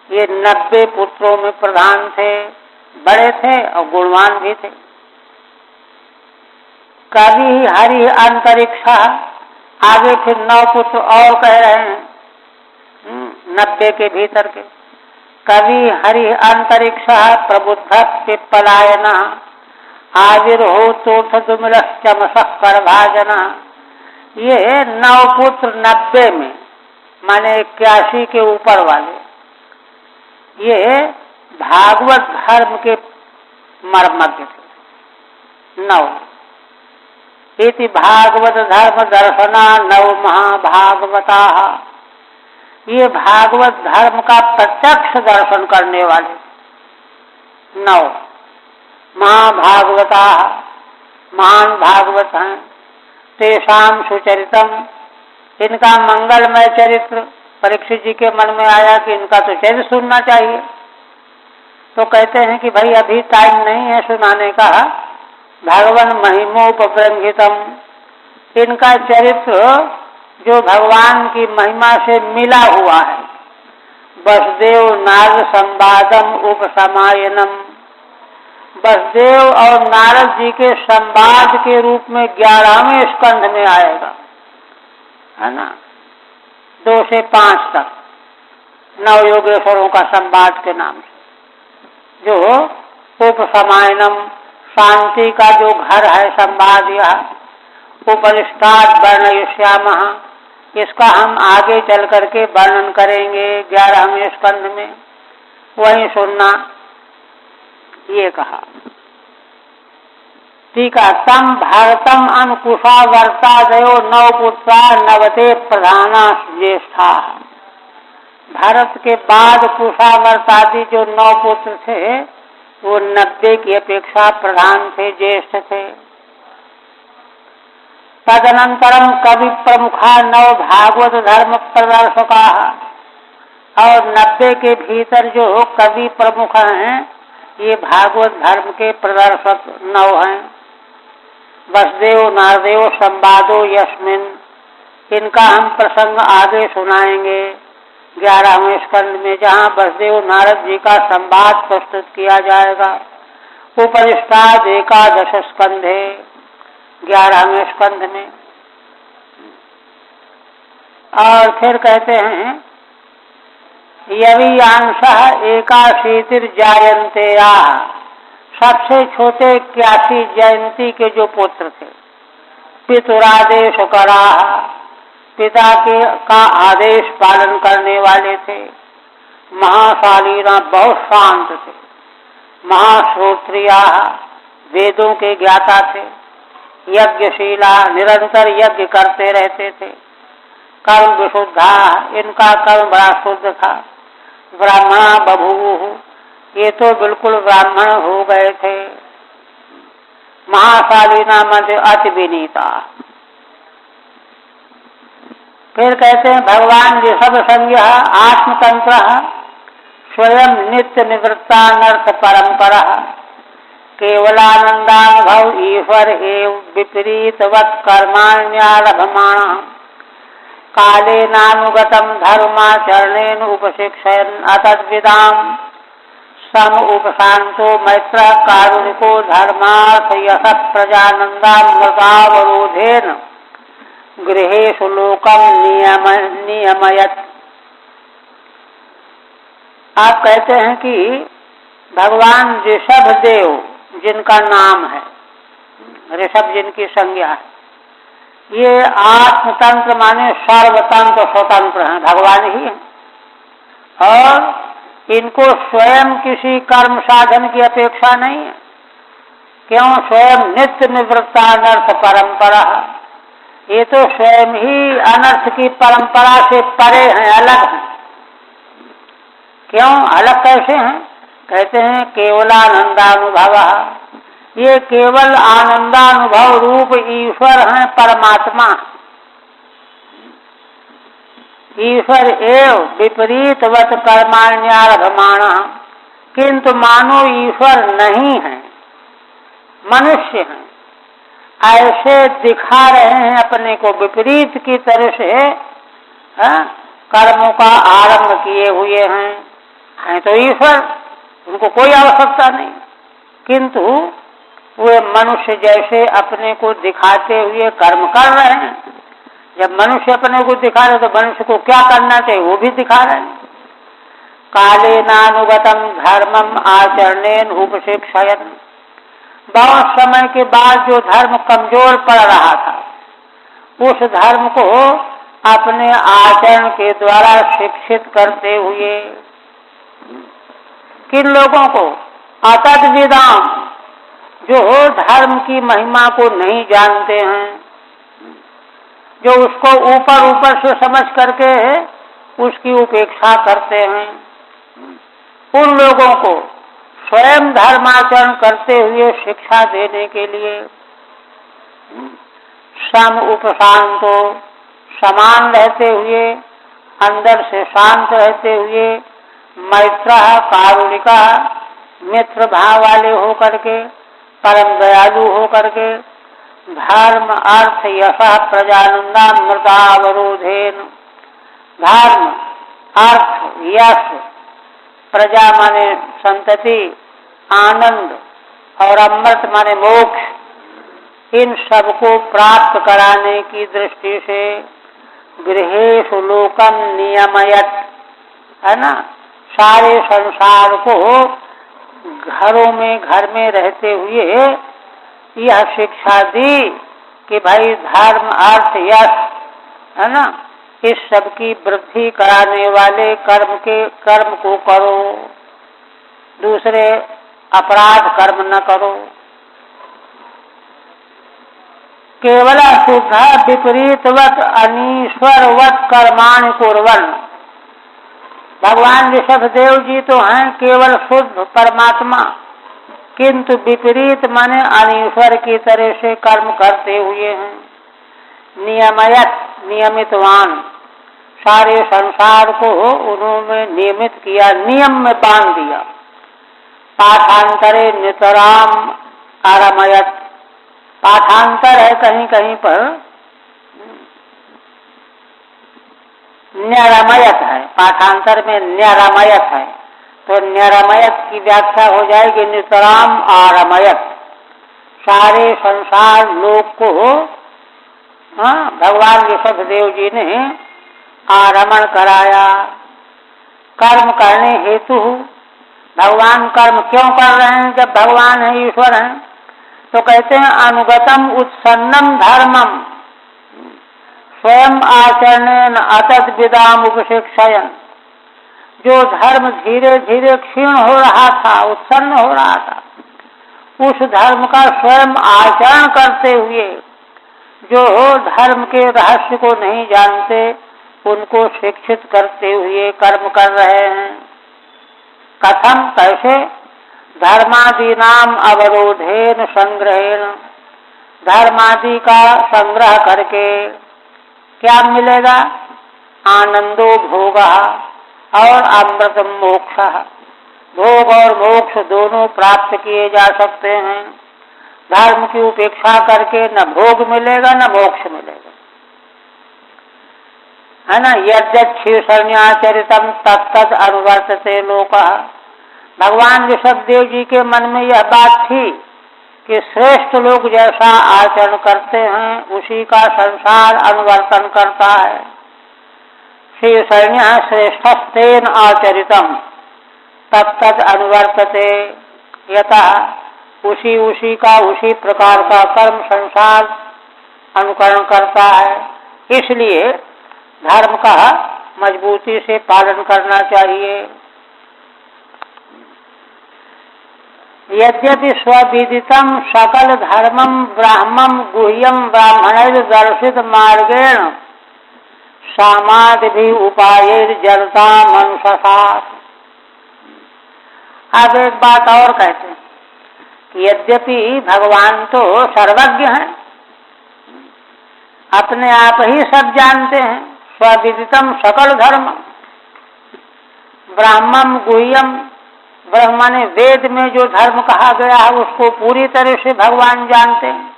ये 90 पुत्रों में प्रधान थे, बड़े थे और गुणवान भी थे। कवि हरि अंतरिक्ष, आगे फिर 9 पुत्र और कह रहे हैं 90 के भीतर के। कवि हरि अंतरिक्ष प्रबुद्ध पिप्पलायन आविर्हो तोथ दुमिलश्चमसः करभाजना। ये 9 पुत्र 90 में, माने 81 के ऊपर वाले, ये भागवत धर्म के मर्मज्ञ थे 9। इति भागवत धर्म दर्शना 9 महाभागवता। ये भागवत धर्म का प्रत्यक्ष दर्शन करने वाले 9 महाभागवता, महान भागवत हैं। तेषाम सुचरितम, इनका मंगलमय चरित्र। परीक्षित जी के मन में आया कि इनका तो चरित्र सुनना चाहिए, तो कहते हैं कि भाई अभी टाइम नहीं है सुनाने का। भगवान महिमोपब्रंहितम, इनका चरित्र जो भगवान की महिमा से मिला हुआ है। वसुदेव नारद संवादम उपसमायनम, वसुदेव और नारद जी के संवाद के रूप में 11वें स्कंध में आएगा, है ना। 2 से 5 तक 9 योगेश्वरों का संवाद के नाम से, जो उपसमायनम, शांति का जो घर है संवाद, यह उपनिष्ठात वर्णयिष्यामः, इसका हम आगे चल करके वर्णन करेंगे 11वें स्कंध में, वहीं सुनना, ये कहा। ठीक है। तम भारतम अनुकुशा वर्तादयो 9 पुत्रा 90 प्रधाना ज्येष्ठा। भारत के बाद कुशावर्तादि जो 9 पुत्र थे, वो 90 की अपेक्षा प्रधान थे, ज्येष्ठ थे। तदनंतरम कवि प्रमुखा 9 भागवत धर्म प्रदर्शका, और 90 के भीतर जो कवि प्रमुख हैं, ये भागवत धर्म के प्रदर्शक 9 हैं। वसुदेव नारदेव संवादो यस्मिन, इनका हम प्रसंग आगे सुनाएंगे 11वें स्कंद में, जहाँ वसुदेव नारद जी का संवाद प्रस्तुत किया जाएगा। उपनिष्ठाद एकादश स्कंध है 11वें स्कंध में। और फिर कहते हैं यवियांशः एकाशीतिर्जायन्ते, सबसे छोटे 81 जयंती के जो पुत्र थे। पितुरादेश करा, पिता के का आदेश पालन करने वाले थे। महाशालीना, बहुत शांत थे। महाश्रोत्रिया, वेदों के ज्ञाता थे। यज्ञशीला, निरंतर यज्ञ करते रहते थे। कर्म विशुद्धा, इनका कर्म बड़ा शुद्ध था। ब्राह्मणा बभूवुः, ये तो बिल्कुल ब्राह्मण हो गए थे। महाशालीना मध्य अति विनीता। फिर कहते हैं भगवान ऋषभ संज्ञ आत्मतंत्र, स्वयं नित्य निवृत्तानर्थ परंपरा, केवलानंदानुभव ईश्वर एव विपरीतवत् कर्माण्यारभमाण, काले नानुगतम धर्माचरणेन उपशिक्षयन् अतद्विदाम, सम उपशांतो मैत्र कारुणिको धर्मार्थ यश प्रजानंदामृतावरोधेन गृहेषु लोकम नियमयत। आप कहते हैं कि भगवान ऋषभ देव, जिनका नाम है, ऋषभ जिनकी संज्ञा है, ये आत्मतंत्र माने सर्वतंत्र स्वतंत्र हैं, भगवान ही हैं। और इनको स्वयं किसी कर्म साधन की अपेक्षा नहीं है। क्यों? स्वयं नित्य निवृत्ता अनर्थ परंपरा, ये तो स्वयं ही अनर्थ की परंपरा से परे हैं, अलग हैं। क्यों अलग कैसे हैं? कहते हैं केवलानंदानुभव, ये केवल आनंदानुभव रूप ईश्वर हैं, परमात्मा। ईश्वर एव विपरीतवत कर्माण्यारभमाण, किंतु मानो ईश्वर नहीं है, मनुष्य हैं। ऐसे दिखा रहे हैं अपने को विपरीत की तरह से, कर्मों का आरंभ किए हुए हैं तो ईश्वर, उनको कोई आवश्यकता नहीं, किंतु वे मनुष्य जैसे अपने को दिखाते हुए कर्म कर रहे हैं। जब मनुष्य अपने को दिखा रहे तो मनुष्य को क्या करना चाहिए वो भी दिखा रहे हैं। काले नानुगतम धर्मम आचरणेन उपशिक्षयन्, बहुत समय के बाद जो धर्म कमजोर पड़ रहा था उस धर्म को अपने आचरण के द्वारा शिक्षित करते हुए, किन लोगों को? अतत विदाम, जो धर्म की महिमा को नहीं जानते हैं, जो उसको ऊपर ऊपर से समझ करके उसकी उपेक्षा करते हैं, उन लोगों को स्वयं धर्माचरण करते हुए शिक्षा देने के लिए सम उपशांतो, समान रहते हुए, अंदर से शांत रहते हुए, मैत्र कारुणिका, मित्र भाव वाले हो करके, परम दयालु हो करके, धर्म अर्थ यश प्रजानंदामृतावरोधेन, धर्म अर्थ यश, प्रजा माने संतति, आनंद और अमृत माने मोक्ष, इन सबको प्राप्त कराने की दृष्टि से गृहेषु लोकम नियमयत, है ना, सारे संसार को घर में रहते हुए यह शिक्षा दी कि भाई धर्म अर्थ यश, है ना, इस सब की वृद्धि कराने वाले कर्म को करो, दूसरे अपराध कर्म न करो। केवल शुद्ध विपरीतवत अनीश्वरवत कर्माणि कुर्वन्, भगवान ऋषभदेव जी तो हैं केवल शुद्ध परमात्मा, किंतु विपरीत माने अनीश्वर की तरह से कर्म करते हुए हैं। नियमयत, नियमितवान, सारे संसार को उन्होंने नियमित किया, नियम में बांध दिया। पाठांतरे नितराम आरमयत, पाठांतर है कहीं कहीं पर न्यारमयत है, पाठांतर में न्यारमयत है, तो न्यारमयत की व्याख्या हो जाएगी नितराम आरमयत, सारे संसार लोक को भगवान ऋषभदेव जी ने आरमण कराया। कर्म करने हेतु भगवान कर्म क्यों कर रहे हैं? जब भगवान है, ईश्वर हैं, तो कहते हैं अनुगतम उत्सन्नम धर्मम स्वयं आचरणेन अतत विदाम उपशिक्षयन्, जो धर्म धीरे धीरे क्षीण हो रहा था, उत्सन्न हो रहा था, उस धर्म का स्वयं आचरण करते हुए, जो धर्म के रहस्य को नहीं जानते उनको शिक्षित करते हुए कर्म कर रहे हैं। कथम, कैसे? धर्मादीनाम अवरोधेन संग्रहेन, धर्मादि का संग्रह करके क्या मिलेगा? आनंदो भोग और अमृत मोक्ष, भोग और मोक्ष दोनों प्राप्त किए जा सकते हैं। धर्म की उपेक्षा करके न भोग मिलेगा न मोक्ष मिलेगा, है ना। यद्यक्षीर्षण्याचरितम तत्तद अनुवर्तते लोकः, भगवान ऋषभदेव जी के मन में यह बात थी कि श्रेष्ठ लोग जैसा आचरण करते हैं उसी का संसार अनुवर्तन करता है। शीर्षण्य श्रेष्ठस्तेन आचरितम तत्तद अनुवर्तते यतः, उसी का उसी प्रकार का कर्म संसार अनुकरण करता है, इसलिए धर्म का मजबूती से पालन करना चाहिए। यद्यपि स्वविदितम सकल धर्मम ब्राह्मम गुह्यम ब्राह्मणैर दर्शित मार्गेण सामादि उपायैर जलता मनुष्यसात्। अब एक बात और कहते हैं कि यद्यपि भगवान तो सर्वज्ञ हैं, अपने आप ही सब जानते हैं, स्वविदितम सकल धर्म, ब्राह्मम गुह्यम, ब्रह्म ने वेद में जो धर्म कहा गया है उसको पूरी तरह से भगवान जानते हैं,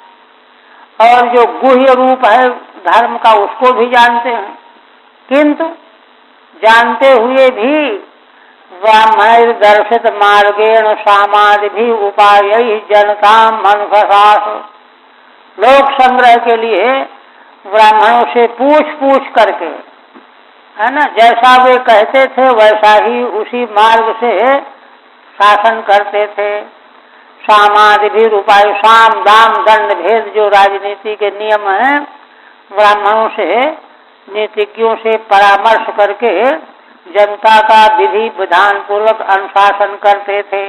और जो गुह्य रूप है धर्म का उसको भी जानते हैं, किंतु जानते हुए भी ब्राह्मण दर्शित मार्गेण सामादि भी उपाय जनता मनसास, लोक संग्रह के लिए ब्राह्मणों से पूछ करके, है ना, जैसा वे कहते थे वैसा ही उसी मार्ग से शासन करते थे। सामादि भी उपाय, साम दाम दंड भेद जो राजनीति के नियम हैं, ब्राह्मणों से नीतिज्ञों से परामर्श करके जनता का विधि विधान पूर्वक अनुशासन करते थे।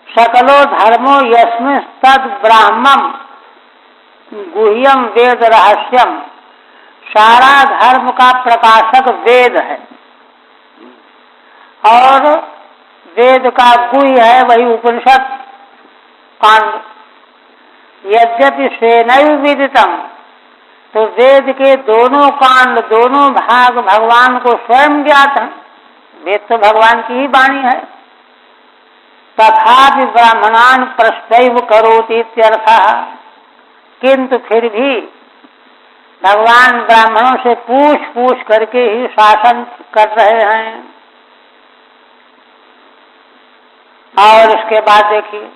सकलो धर्मो यस्मिन् तद ब्राह्मम गुह्यम वेद रहस्यम, सारा धर्म का प्रकाशक वेद है और वेद का गुह्य है वही उपनिषद कांड। यद्यपि स्वेनैव विदितम, तो वेद के दोनों कांड दोनों भाग भगवान को स्वयं ज्ञात है, वेद तो भगवान की ही वाणी है। तथापि ब्राह्मणान प्रश्नैव करोति इत्यर्थः, किंतु फिर भी भगवान ब्राह्मणों से पूछ करके ही शासन कर रहे हैं। और उसके बाद देखिए,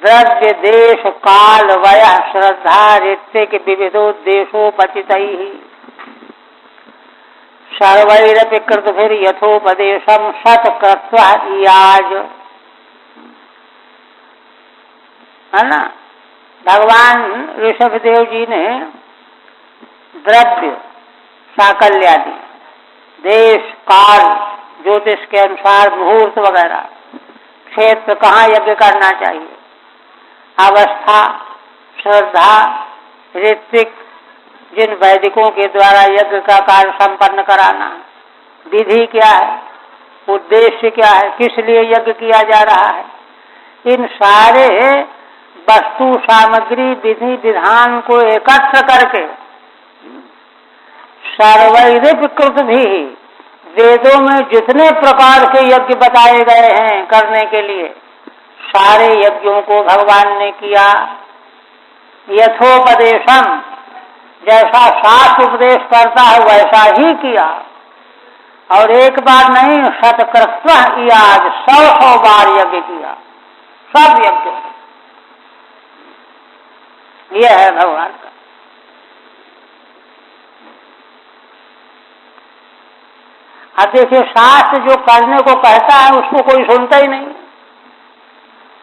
द्रव्य देश काल वय श्रद्धा ऋत्विक विविधोद्देशोपचितैः सर्वैरपि कृतभिर यथोपदेशम सत कृत्वा इयाज, है ना। भगवान ऋषभदेव जी ने द्रव्य साकल्यादि, देश काल ज्योतिष के अनुसार मुहूर्त वगैरह, क्षेत्र कहाँ यज्ञ करना चाहिए, अवस्था, श्रद्धा, ऋत्विक जिन वैदिकों के द्वारा यज्ञ का कार्य संपन्न कराना, विधि क्या है, उद्देश्य क्या है, किस लिए यज्ञ किया जा रहा है, इन सारे वस्तु सामग्री विधि विधान को एकत्र करके सर्वैरकृत भी, वेदों में जितने प्रकार के यज्ञ बताए गए हैं करने के लिए, सारे यज्ञों को भगवान ने किया। यथोपदेशम, जैसा शास्त्र उपदेश करता है वैसा ही किया, और एक बार नहीं शतकृत्वा इयाज, 100 बार यज्ञ किया, सब यज्ञ। यह है भगवान का। अब देखिए, शास्त्र जो करने को कहता है उसको कोई सुनता ही नहीं,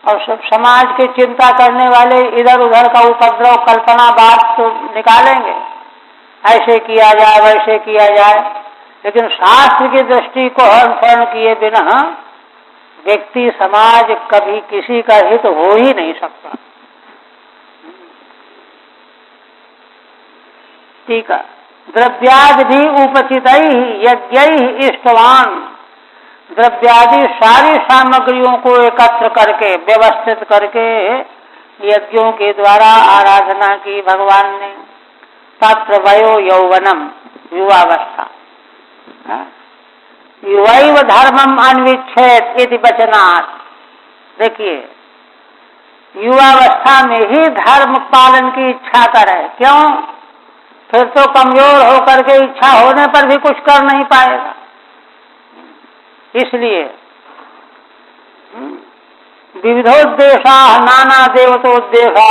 और सब समाज के चिंता करने वाले इधर उधर का उपद्रव कल्पना बात तो निकालेंगे, ऐसे किया जाए वैसे किया जाए, लेकिन शास्त्र की दृष्टि को अनुसरण किए बिना व्यक्ति समाज कभी किसी का हित हो ही नहीं सकता। ठीक है। द्रव्यादि भी उपचितैः यज्ञैः इष्टवान, द्रव्यादि सारी सामग्रियों को एकत्र करके व्यवस्थित करके यज्ञों के द्वारा आराधना की भगवान ने। तत्र वयो यौवनम, युवावस्था, युवैव धर्मम अन्विच्छेद इति वचनात्। देखिए, युवावस्था में ही धर्म पालन की इच्छा करे, क्यों? फिर तो कमजोर होकर के इच्छा होने पर भी कुछ कर नहीं पाएगा। इसलिए विविधोद्देशा नाना देवतोद्देशा,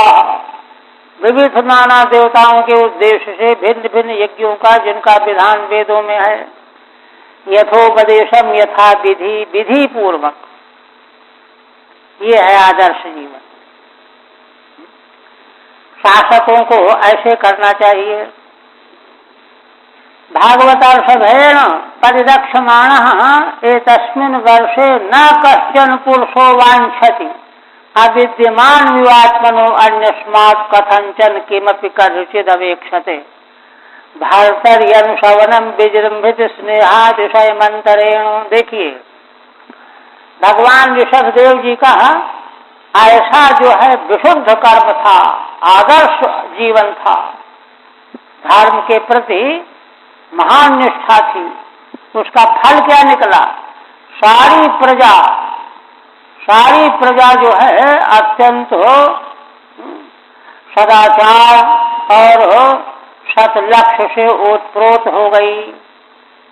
विविध नाना देवताओं के उद्देश्य से भिन्न भिन्न यज्ञों का जिनका विधान वेदों में है, यथोपदेशम यथा विधि, विधि पूर्वक, ये है आदर्श जीवन। शासकों को ऐसे करना चाहिए। भागवतार्षभेण परिरक्षमाणः एतस्मिन् वर्षे न कश्चन पुरुषो वाञ्छति अविद्यमान विवात्मनो अन्यस्मात् कथंचन किमपि कर्हिचिद् अवेक्षते। भारतर्यनुशवनम विजृंभित स्नेहातिशय मंत्रेण। देखिए, भगवान ऋषभदेव जी का ऐसा जो है विशुद्ध कर्म था, आदर्श जीवन था, धर्म के प्रति महान निष्ठा थी। उसका फल क्या निकला? सारी प्रजा जो है अत्यंत सदाचार और सत लक्ष्य से ओतप्रोत हो गई।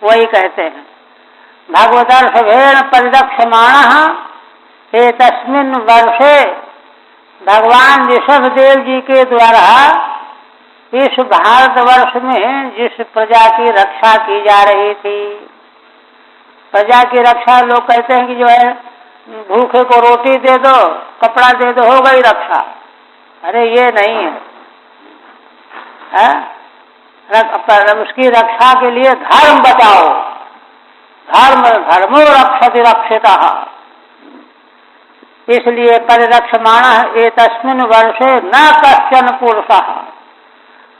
वही कहते हैं भगवदर्शभेन परिदक्षमाणः एतस्मिन् वर्षे। भगवान ऋषभदेव जी के द्वारा इस भारतवर्ष में जिस प्रजा की रक्षा की जा रही थी, प्रजा की रक्षा लोग कहते हैं कि जो है भूखे को रोटी दे दो, कपड़ा दे दो, हो गई रक्षा। अरे ये नहीं है, उसकी रक्षा के लिए धर्म बचाओ। धर्मो रक्षति रक्षितः। इसलिए परिरक्षमाणः एतस्मिन् वर्षे न कश्चन पुरुषः।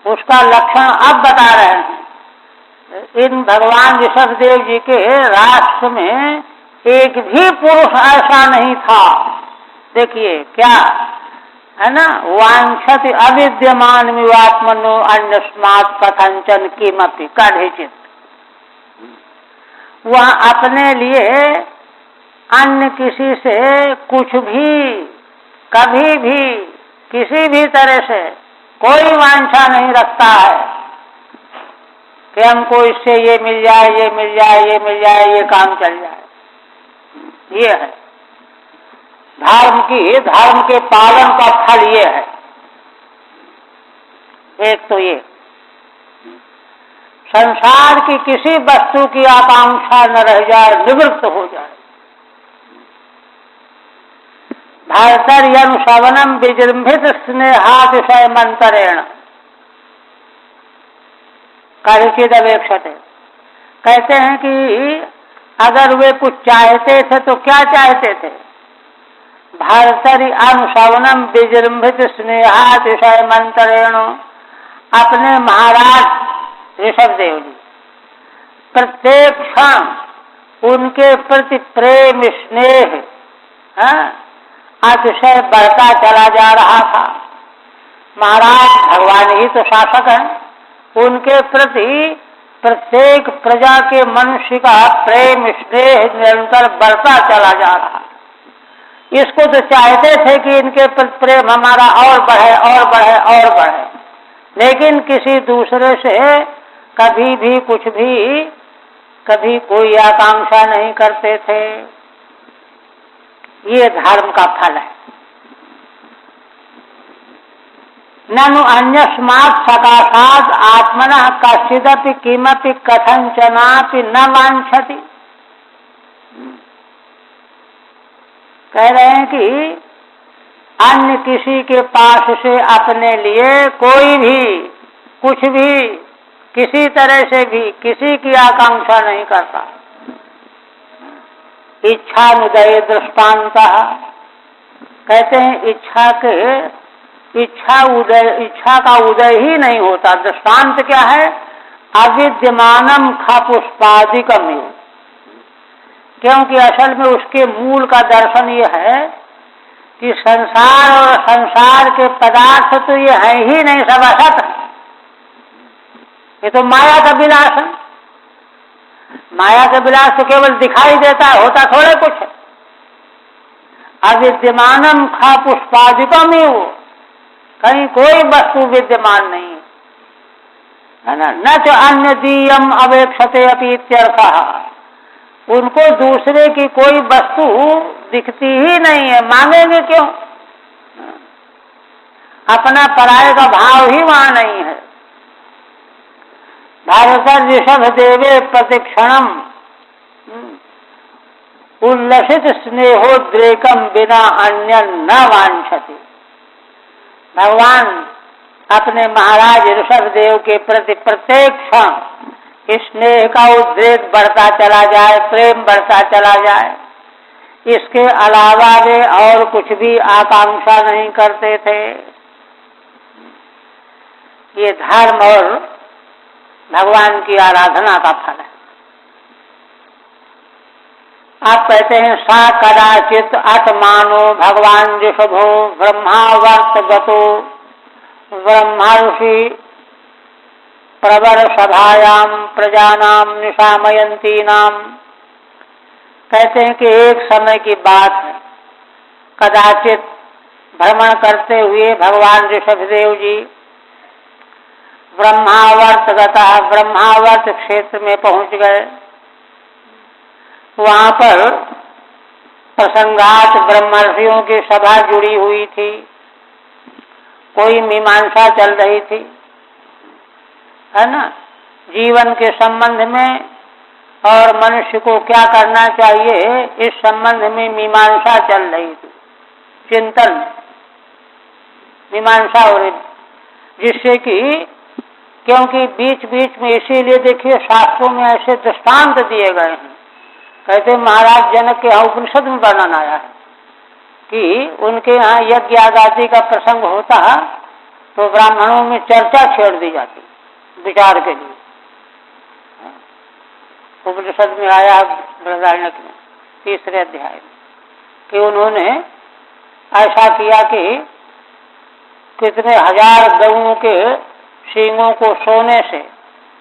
उसका लक्षण अब बता रहे हैं। इन भगवान ऋषभदेव जी के राष्ट्र में एक भी पुरुष ऐसा नहीं था। देखिए क्या है ना, वांछति अविद्यमान विवात्मनो अन्यस्मात् कथंचन किमपि कदाचित्। वह अपने लिए अन्य किसी से कुछ भी, कभी भी, किसी भी तरह से कोई वांछा नहीं रखता है कि हमको इससे ये मिल जाए, ये मिल जाए, ये मिल जाए, ये काम चल जाए। ये है धर्म के पालन का फल। ये है एक तो ये संसार की किसी वस्तु की आकांक्षा न रह जाए, निवृत्त हो जाए। भारतर्यनुशवनम विजृंभित स्नेहातिशय मंत्रेण कदाचिद अवेक्षते। कहते हैं कि अगर वे कुछ चाहते थे तो क्या चाहते थे? भारतर्य अनुशवनम विजृंभित स्नेहातिशय मंत्रेण। अपने महाराज ऋषभदेव जी प्रत्येक क्षण उनके प्रति प्रेम स्नेह अतिशय बढ़ता चला जा रहा था। महाराज भगवान ही तो शासक हैं। उनके प्रति प्रत्येक प्रजा के मनुष्य का प्रेम स्नेह निरंतर बढ़ता चला जा रहा। इसको तो चाहते थे कि इनके प्रति प्रेम हमारा और बढ़े और बढ़े और बढ़े, लेकिन किसी दूसरे से कभी भी कुछ भी, कभी कोई आकांक्षा नहीं करते थे। ये धर्म का फल है। ननु अन्यस्मात् सकाशात् आत्मनः कश्चिदपि किमपि कथंचनापि न वांछति। कह रहे हैं कि अन्य किसी के पास से अपने लिए कोई भी, कुछ भी, किसी तरह से भी किसी की आकांक्षा नहीं करता। इच्छानुदय दृष्टांत कहते हैं इच्छा का उदय ही नहीं होता। दृष्टांत क्या है? अविद्यमानम खपुष्पादिकम। क्योंकि असल में उसके मूल का दर्शन ये है कि संसार और संसार के पदार्थ तो ये है ही नहीं, सब असत है। ये तो माया का विलास है। माया का विलास तो केवल दिखाई देता है, होता थोड़े कुछ है। अविद्यमानम खा पुष्पादिकम ही वो, कहीं कोई वस्तु विद्यमान नहीं है ना। न तो अन्य दीयम अवेक्षते अपि इत्यर्थः। उनको दूसरे की कोई वस्तु दिखती ही नहीं है, मांगेंगे क्यों? अपना पराये का भाव ही वहां नहीं है। भारत ऋषभदेवे प्रतिक्षणम उल्लसित स्नेहोद्रेकम बिना अन्य न वांछति। भगवान अपने महाराज ऋषभदेव के प्रति प्रत्येक क्षण स्नेह का उद्रेक बढ़ता चला जाए, प्रेम बढ़ता चला जाए। इसके अलावा वे और कुछ भी आकांक्षा नहीं करते थे। ये धर्म और भगवान की आराधना का फल है। आप कहते हैं सा कदाचित अटमानो भगवान ऋषभो ब्रह्मावर्त गतो ब्रह्मर्षि प्रवर सभायाम प्रजानाम निशामयंती नाम। कहते हैं कि एक समय की बात है, कदाचित भ्रमण करते हुए भगवान ऋषभदेव जी ब्रह्मावर्त गता, ब्रह्मावर्त क्षेत्र में पहुंच गए। वहां पर प्रसंगात ब्रह्मर्षियों की सभा जुड़ी हुई थी, कोई मीमांसा चल रही थी, है ना, जीवन के संबंध में और मनुष्य को क्या करना चाहिए इस संबंध में मीमांसा चल रही थी, चिंतन मीमांसा हो रही, जिससे कि क्योंकि बीच बीच में इसीलिए देखिए शास्त्रों में ऐसे दृष्टांत दिए गए हैं। कहते महाराज जनक के यहाँ उपनिषद में वर्णन आया है कि उनके यहाँ यज्ञ आदि का प्रसंग होता तो ब्राह्मणों में चर्चा छेड़ दी जाती विचार के लिए। उपनिषद में आया बृहदारण्यक में 3रे अध्याय में कि उन्होंने ऐसा किया कि कितने हजार गऊओं के सींगों को सोने से,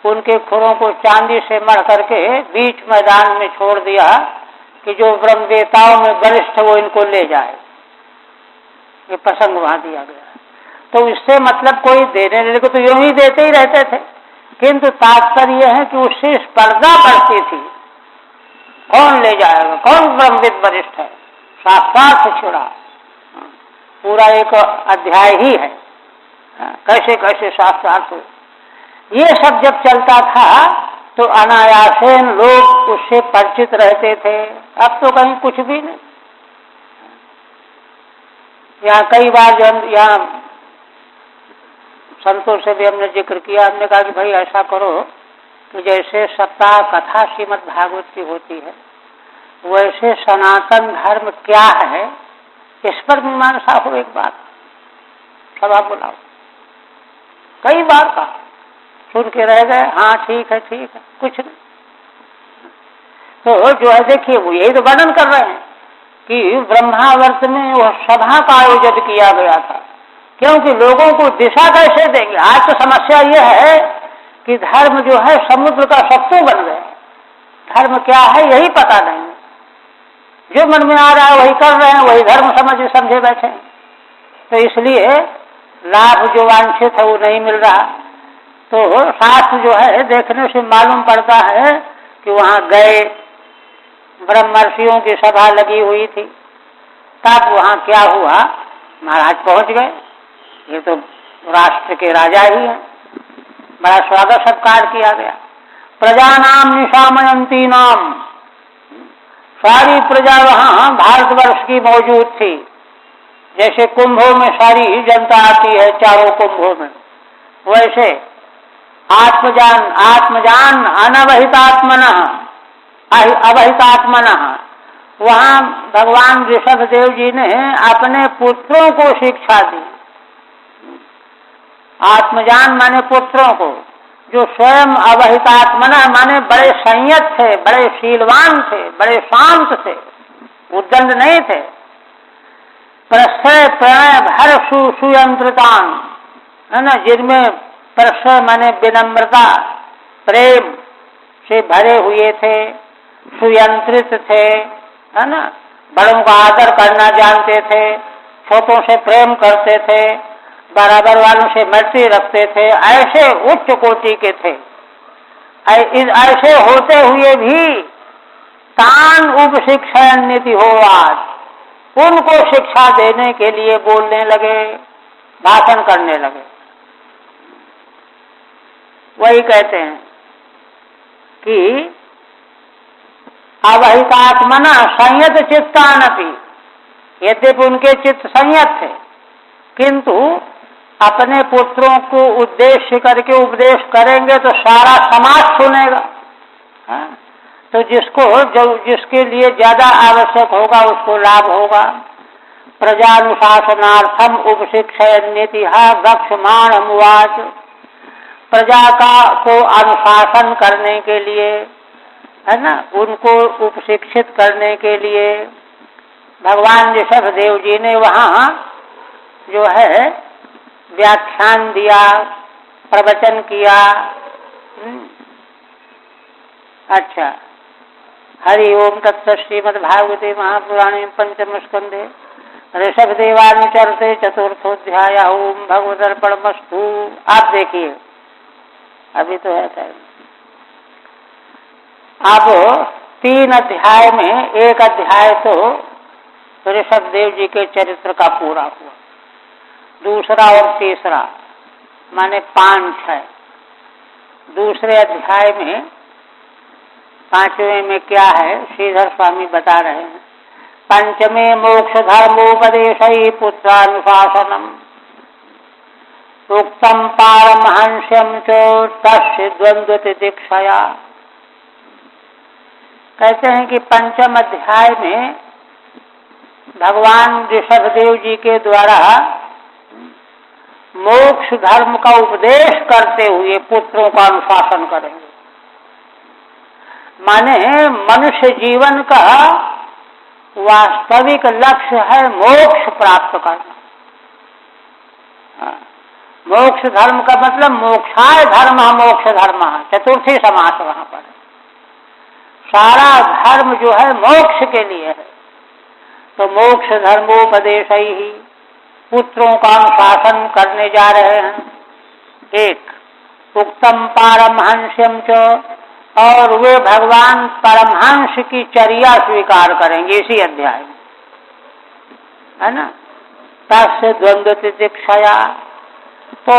उनके खुरों को चांदी से मढ़ करके बीच मैदान में छोड़ दिया कि जो ब्रह्मवेताओं में वरिष्ठ वो इनको ले जाए। ये प्रसंग वहां दिया गया। तो इससे मतलब कोई देने लेने को तो यूं ही देते ही रहते थे, किंतु तात्पर्य है कि उससे स्पर्धा बढ़ती थी, कौन ले जाएगा, कौन ब्रह्मविद वरिष्ठ है, शास्त्रार्थ छिड़ा, पूरा एक अध्याय ही है कैसे कैसे शास्त्रार्थ हो। ये सब जब चलता था तो अनायासेन लोग उससे परिचित रहते थे। अब तो कहीं कुछ भी नहीं। यहाँ कई बार जो हम यहाँ संतों से भी हमने जिक्र किया, हमने कहा कि भाई ऐसा करो कि जैसे सप्ताह कथा श्रीमद् भागवत की होती है वैसे सनातन धर्म क्या है इस पर मीमांसा हो। एक बार सभा बुलाओ, कई बार कहा, सुन के रह गए, हाँ ठीक है कुछ नहीं। तो जो है देखिए वो यही तो वर्णन कर रहे हैं कि ब्रह्मावर्त में वह सभा का आयोजन किया गया था, क्योंकि लोगों को दिशा कैसे देंगे। आज तो समस्या यह है कि धर्म जो है समुद्र का सत्तू बन गए, धर्म क्या है यही पता नहीं, जो मन में आ रहा है वही कर रहे हैं, वही धर्म समझे बैठे हैं। तो इसलिए लाभ जो वांछित है वो नहीं मिल रहा। तो शास्त्र जो है देखने से मालूम पड़ता है कि वहां गए, ब्रह्मर्षियों की सभा लगी हुई थी, तब वहां क्या हुआ, महाराज पहुंच गए। ये तो राष्ट्र के राजा ही हैं, बड़ा स्वागत सत्कार किया गया। प्रजा नाम निशामयंती नाम, सारी प्रजा वहां भारतवर्ष की मौजूद थी। जैसे कुंभों में सारी जनता आती है, चारों कुंभों में, वैसे आत्मजान अनवहितात्मनः अवहितात्मनः, वहां भगवान ऋषभदेव जी ने अपने पुत्रों को शिक्षा दी। आत्मजान माने पुत्रों को, जो स्वयं अवहितात्मनः माने बड़े संयत थे, बड़े शीलवान थे, बड़े शांत थे, उद्दंड नहीं थे। प्रश्रय प्रणय भर सुयंत्रतान, है ना, जिनमें प्रश्रय माने विनम्रता प्रेम से भरे हुए थे, सुयंत्रित थे, है ना, बड़ों का आदर करना जानते थे, छोटों से प्रेम करते थे, बराबर वालों से मैत्री रखते थे, ऐसे उच्च कोटि के थे। ऐसे होते हुए भी तान उपशिक्षण नीति हो, आज उनको शिक्षा देने के लिए बोलने लगे, भाषण करने लगे। वही कहते हैं कि अवहितात्मना संयत चित्तानपि, यद्यपि उनके चित्त संयत थे किंतु अपने पुत्रों को उद्देश्य करके उपदेश करेंगे तो सारा समाज सुनेगा। तो जिसके लिए ज्यादा आवश्यक होगा उसको लाभ होगा। प्रजानुशासनार्थम उपशिक्षयन् नीतिः गक्षमाणमुवाच, प्रजा को अनुशासन करने के लिए, है ना, उनको उपशिक्षित करने के लिए भगवान ऋषभदेव जी ने वहाँ जो है व्याख्यान दिया, प्रवचन किया। अच्छा, हरि ओम तत्सत् श्रीमद्भागवते महापुराणे पंचम स्कंधे ऋषभदेवानुचरते चतुर्थोध्याय ओम भगवदर्पणमस्तु। आप देखिए, अभी तो है टाइम। अब 3 अध्याय में एक अध्याय तो ऋषभदेव जी के चरित्र का पूरा हुआ, दूसरा और तीसरा माने 5-6। दूसरे अध्याय में 5वें में क्या है श्रीधर स्वामी बता रहे हैं। पंचमे मोक्ष धर्मोपदेशै पुत्रानुशासनम उक्तम पारमहंस्यम च तस्य द्वंद्व तितिक्षया। कहते हैं कि 5वें अध्याय में भगवान ऋषभदेव जी के द्वारा मोक्ष धर्म का उपदेश करते हुए पुत्रों का अनुशासन करेंगे। माने मनुष्य जीवन का वास्तविक लक्ष्य है मोक्ष प्राप्त करना। मोक्ष धर्म का मतलब मोक्षाय धर्म मोक्ष धर्म, चतुर्थी समास वहां पर। सारा धर्म जो है मोक्ष के लिए है। तो मोक्ष धर्मोपदेश ही पुत्रों का अनुशासन करने जा रहे हैं। 1 उक्तम पारमहंस्यम च, और वे भगवान परमहंस की चर्या स्वीकार करेंगे इसी अध्याय में, है ना। तस्य द्वंद्व तितिक्षया, तो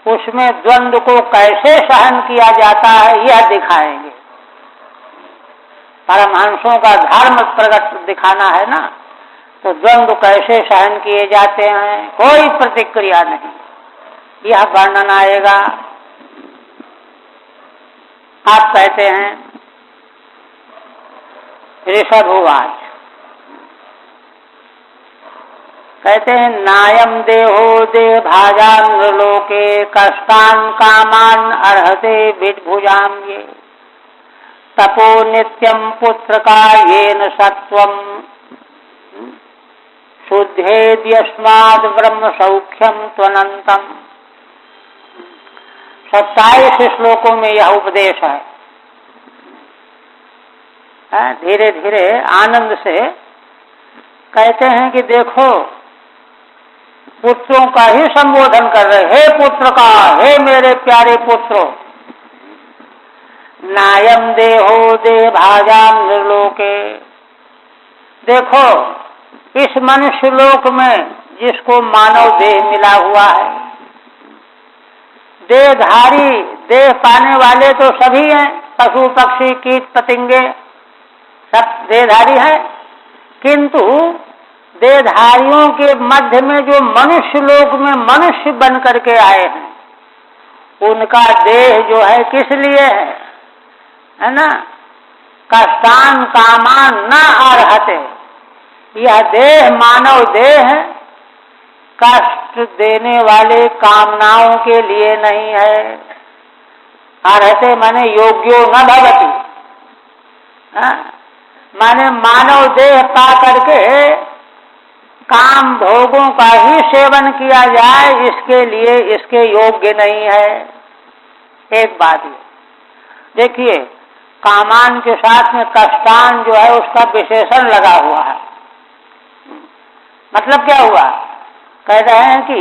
उसमें द्वंद्व को कैसे सहन किया जाता है यह दिखाएंगे। परमहंसों का धर्म प्रकट दिखाना है ना, तो द्वंद्व कैसे सहन किए जाते हैं, कोई प्रतिक्रिया नहीं, यह वर्णन आएगा। आप कहते हैं ऋषभोवाच, कहते हैं नायम देहो देह भाजान लोके कष्टान कामान अर्हते विद्भुजाम ये तपो नित्यम पुत्र का येन सत्वम शुद्धेद्यस्माद् ब्रह्म सौख्यम त्वनंतम। 27 श्लोकों में यह उपदेश है। धीरे धीरे आनंद से कहते हैं कि देखो पुत्रों का ही संबोधन कर रहे, हे पुत्र का, हे मेरे प्यारे पुत्रों, नायम देहो देह भाजाम निर्लोके। देखो इस मनुष्य लोक में जिसको मानव देह मिला हुआ है, देहधारी देह पाने वाले तो सभी हैं, पशु पक्षी कीट पतंगे सब देहधारी हैं, किंतु देहधारियों के मध्य में जो मनुष्य लोक में मनुष्य बन करके आए हैं, उनका देह जो है किस लिए है ना। कष्टान कामान न अर्हते, यह देह मानव देह है, कष्ट देने वाले कामनाओं के लिए नहीं है। अर्हते माने योग्यो न भवति, माने मानव देह पा करके काम भोगों का ही सेवन किया जाए, इसके लिए इसके योग्य नहीं है। एक बात ये देखिए, कामान के साथ में कष्टान जो है उसका विशेषण लगा हुआ है। मतलब क्या हुआ, कह रहे हैं कि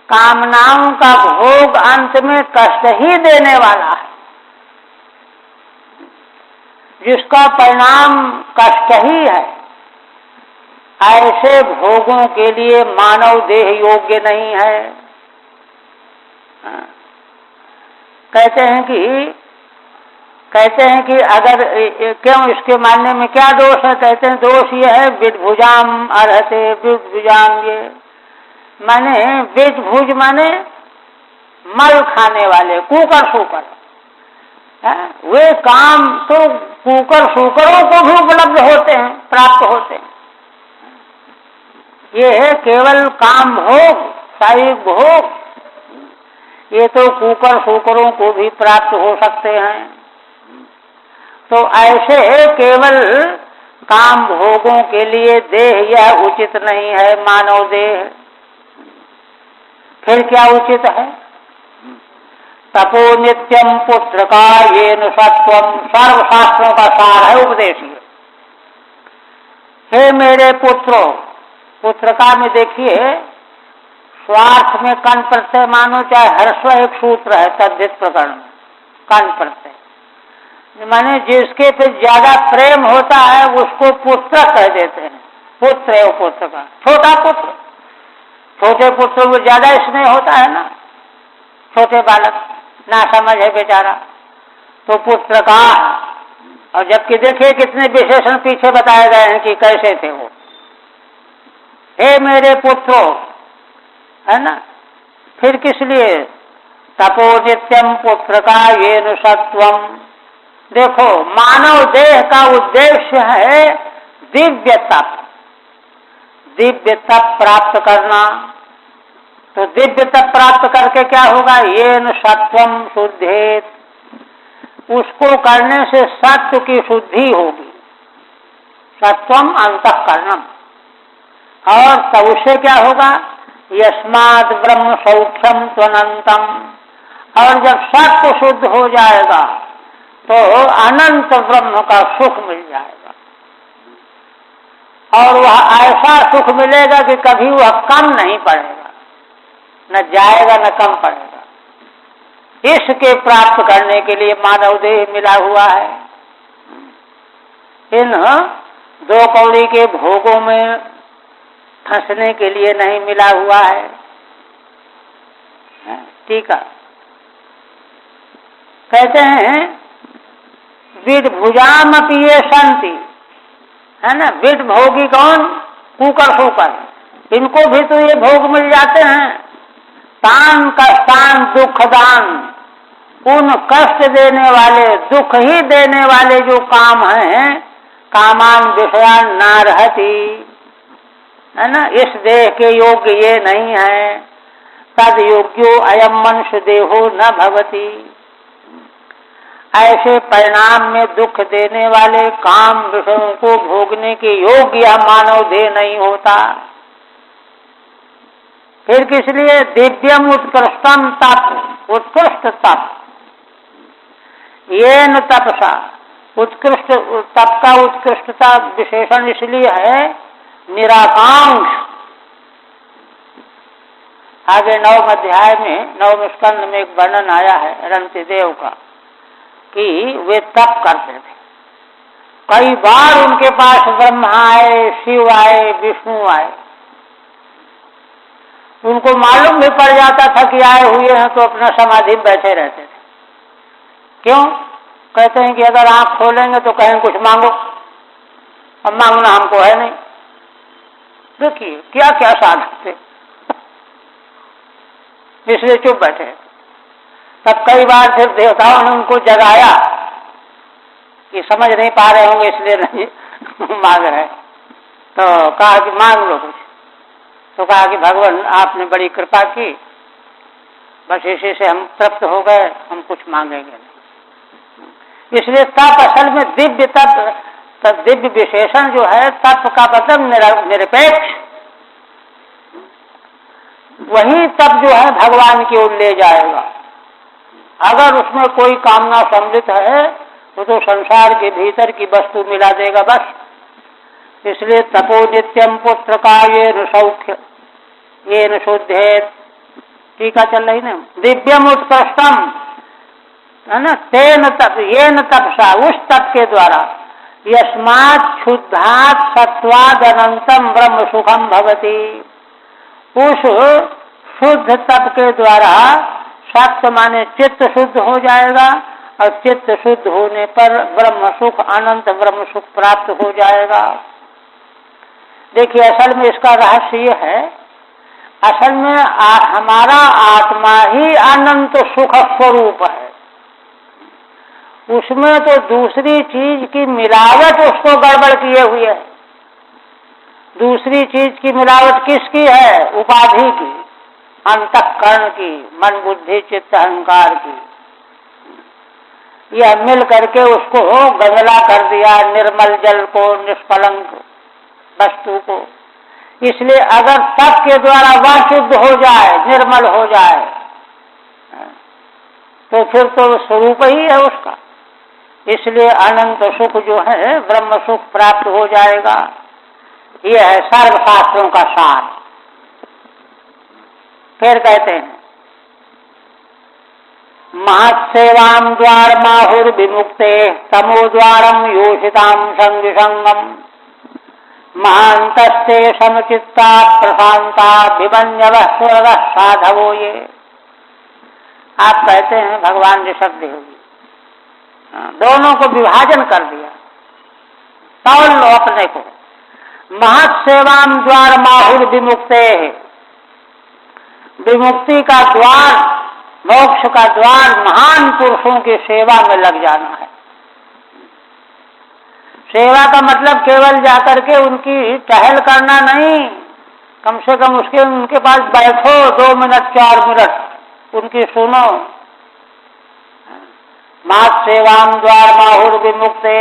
कामनाओं का भोग अंत में कष्ट ही देने वाला है, जिसका परिणाम कष्ट ही है। ऐसे भोगों के लिए मानव देह योग्य नहीं है। कहते हैं कि अगर क्यों इसके मानने में क्या दोष है, कहते हैं दोष ये है विद्भुजाम अर्हते, विद्भुजाम ये माने विद्भुज माने मल खाने वाले, कुकर सूकर, वे काम तो कुकर सूकरों को भी उपलब्ध होते हैं, प्राप्त होते हैं। ये है केवल काम भोग, शारीरिक भोग, ये तो कुकर सूकरों को भी प्राप्त हो सकते हैं। तो ऐसे केवल काम भोगों के लिए देह यह उचित नहीं है, मानव देह। फिर क्या उचित है, तपो नित्यम पुत्र का येन सत्वम, सर्वशास्त्रों का सार है उपदेश। हे मेरे पुत्रों, पुत्रका में देखिए, स्वार्थ में कन प्रत्यय मानो, चाहे हर्षव एक सूत्र है तद्धित प्रकरण में, कन प्रत्यय माने जिसके पे ज्यादा प्रेम होता है उसको पुत्र कह देते हैं। पुत्र है वो पुत्र का, छोटा पुत्र, छोटे पुत्र को ज्यादा स्नेह होता है ना, छोटे बालक ना समझ है बेचारा, तो पुत्र का। और जबकि देखिए कितने विशेषण पीछे बताए गए हैं कि कैसे थे वो, हे मेरे पुत्रों, है ना। फिर किस लिए, तपो नित्यम पुत्र का ये नुसत्वम। देखो मानव देह का उद्देश्य है दिव्य तप, दिव्य तप प्राप्त करना। तो दिव्य तप प्राप्त करके क्या होगा, ये नुसत्वम शुद्धेत, उसको करने से सत्व की शुद्धि होगी, सत्वम अंतःकरणम। और तब उससे क्या होगा, यस्मात् ब्रह्म सौख्यम त्वनंतम। और जब सत्व शुद्ध हो जाएगा तो अनंत ब्रह्म का सुख मिल जाएगा, और वह ऐसा सुख मिलेगा कि कभी वह कम नहीं पड़ेगा, न जाएगा न कम पड़ेगा। इसके प्राप्त करने के लिए मानव देह मिला हुआ है। इन दो कौड़ी के भोगों में फंसने के लिए नहीं मिला हुआ है। ठीक है, कहते हैं विद भुजाम अपीय शांति, है ना। विद भोगी कौन, कुकर फूकर, इनको भी तो ये भोग मिल जाते हैं। तान कष्टान दुख दान, उन कष्ट देने वाले, दुख ही देने वाले जो काम हैं, कामान विषयान ना रहती, है ना, इस देह के योग्य ये नहीं है। तद योग्यो अयम मनुष्य देहो न भवति। ऐसे परिणाम में दुख देने वाले काम विषयों को भोगने के योग्य मानव देह नहीं होता। फिर किस लिए, दिव्यम उत्कृष्टम तप, उत्कृष्ट तप, ये न तपसा, उत्कृष्ट तप का उत्कृष्टता विशेषण इसलिए है निराकांक्ष। आगे 9वें अध्याय में 9वें स्कंद में एक वर्णन आया है रंतिदेव का, कि वे तप करते थे। कई बार उनके पास ब्रह्मा आए, शिव आए, विष्णु आए, उनको मालूम भी पड़ जाता था कि आए हुए हैं, तो अपना समाधि में बैठे रहते थे। क्यों, कहते हैं कि अगर आंख खोलेंगे तो कहें कुछ मांगो, अब मांगना हमको है नहीं। देखिए क्या क्या साधक थे, इसलिए चुप बैठे। तब कई बार फिर देवताओं ने उनको जगाया कि समझ नहीं पा रहे होंगे इसलिए नहीं मांग रहे, तो कहा कि मांग लो कुछ। तो कहा कि भगवान आपने बड़ी कृपा की, बस इसी से हम तृप्त हो गए, हम कुछ मांगेंगे नहीं। इसलिए तप असल में दिव्य तप, दिव्य विशेषण जो है तप का मतलब निरपेक्ष, वही तप जो है भगवान की ओर ले जाएगा। अगर उसमें कोई कामना सम्मिलित है वो तो संसार के भीतर की वस्तु मिला देगा बस। इसलिए तपो नित्यम पुत्र का ये न सौख्य ये न शुद्धेत, टीका चल रही ना, दिव्यम उत्कृष्टम, है ना, तेन तप ये न तपसा, उस तप के द्वारा, यस्मात् शुद्धात् सत्वाद अनंतम ब्रह्म सुखम भवति, उस शुद्ध तप के द्वारा सत्य माने चित्त शुद्ध हो जाएगा, और चित्त शुद्ध होने पर ब्रह्म सुख, अनंत ब्रह्म सुख प्राप्त हो जाएगा। देखिए असल में इसका रहस्य ये है, असल में हमारा आत्मा ही अनंत सुख स्वरूप है। उसमें तो दूसरी चीज की मिलावट उसको गड़बड़ किए हुए है। दूसरी चीज की मिलावट किसकी है, उपाधि की, अंतःकरण की, मन बुद्धि चित्त अहंकार की। यह मिल करके उसको गंदला कर दिया, निर्मल जल को, निष्कलंक वस्तु को। इसलिए अगर तप के द्वारा वह शुद्ध हो जाए, निर्मल हो जाए, तो फिर तो स्वरूप ही है उसका। इसलिए अनंत सुख जो है ब्रह्म सुख प्राप्त हो जाएगा। ये है सर्वशास्त्रों का सार। फिर कहते हैं महत्सेवाम द्वार माहुर विमुक्ते तमो द्वारम योषिताम संगम महांतस्ते समचित्ता प्रशांता विमन्यव स्वर्ग साधवो ये। आप कहते हैं भगवान ऋषभ देव जी दोनों को विभाजन कर दिया, तौल लो अपने को। महत्सेवाम द्वार माहुर विमुक्ते, विमुक्ति का द्वार, मोक्ष का द्वार महान पुरुषों की सेवा में लग जाना है। सेवा का मतलब केवल जाकर के उनकी टहल करना नहीं, कम से कम उनके पास बैठो 2 मिनट 4 मिनट उनकी सुनो। मात सेवाम द्वार माहुर विमुक्ते,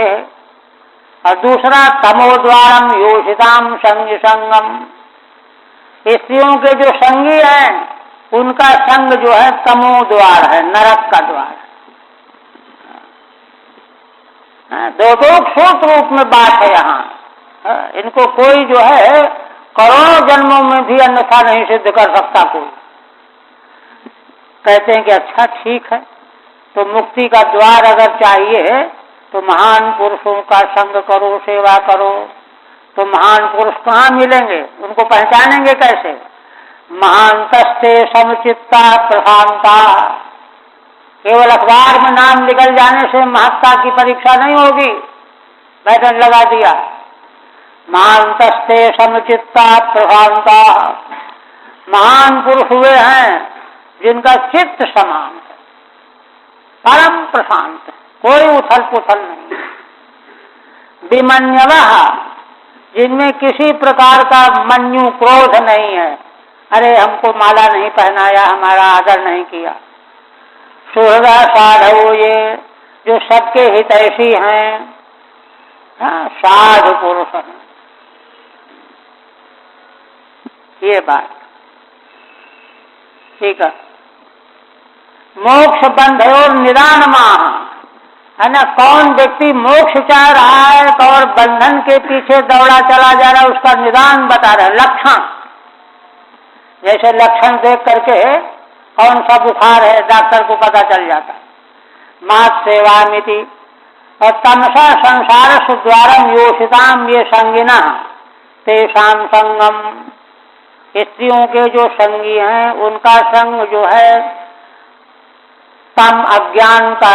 और दूसरा तमो द्वारम योषिताम संग संगम, स्त्रियों के जो संगी हैं उनका संग जो है तमो द्वार है, नरक का द्वार है। दो श्रोत रूप में बात है यहाँ। इनको कोई जो है करोड़ों जन्मों में भी अन्यथा नहीं सिद्ध कर सकता कोई। कहते हैं कि अच्छा ठीक है, तो मुक्ति का द्वार अगर चाहिए तो महान पुरुषों का संग करो, सेवा करो। तो महान पुरुष कहाँ मिलेंगे, उनको पहचानेंगे कैसे? महांतस्ते समचित्ता प्रशांता। केवल अखबार में नाम निकल जाने से महत्ता की परीक्षा नहीं होगी, बैठन लगा दिया। महांतस्ते समचित्ता प्रशांता, महान पुरुष हुए हैं जिनका चित्त समान है, परम प्रशांत है, कोई उथल पुथल नहीं। विमन्यवः, जिनमें किसी प्रकार का मन्यु क्रोध नहीं है, अरे हमको माला नहीं पहनाया, हमारा आदर नहीं किया। सुहृदा साधु, ये जो सबके हितैषी हैं, साधु पुरुष हैं। ये बात ठीक है। मोक्ष बंध और निदान माह, है ना। कौन व्यक्ति मोक्ष चाह रहा है और बंधन के पीछे दौड़ा चला जा रहा है, उसका निदान बता रहा है, लक्षण। जैसे लक्षण देख करके कौन सा बुखार है डॉक्टर को पता चल जाता है। मात सेवामिति, और तमसा संसार सुद्वारम योषिताम ये संगिना तेषाम संगम, स्त्रियों के जो संगी हैं उनका संग जो है तम अज्ञान का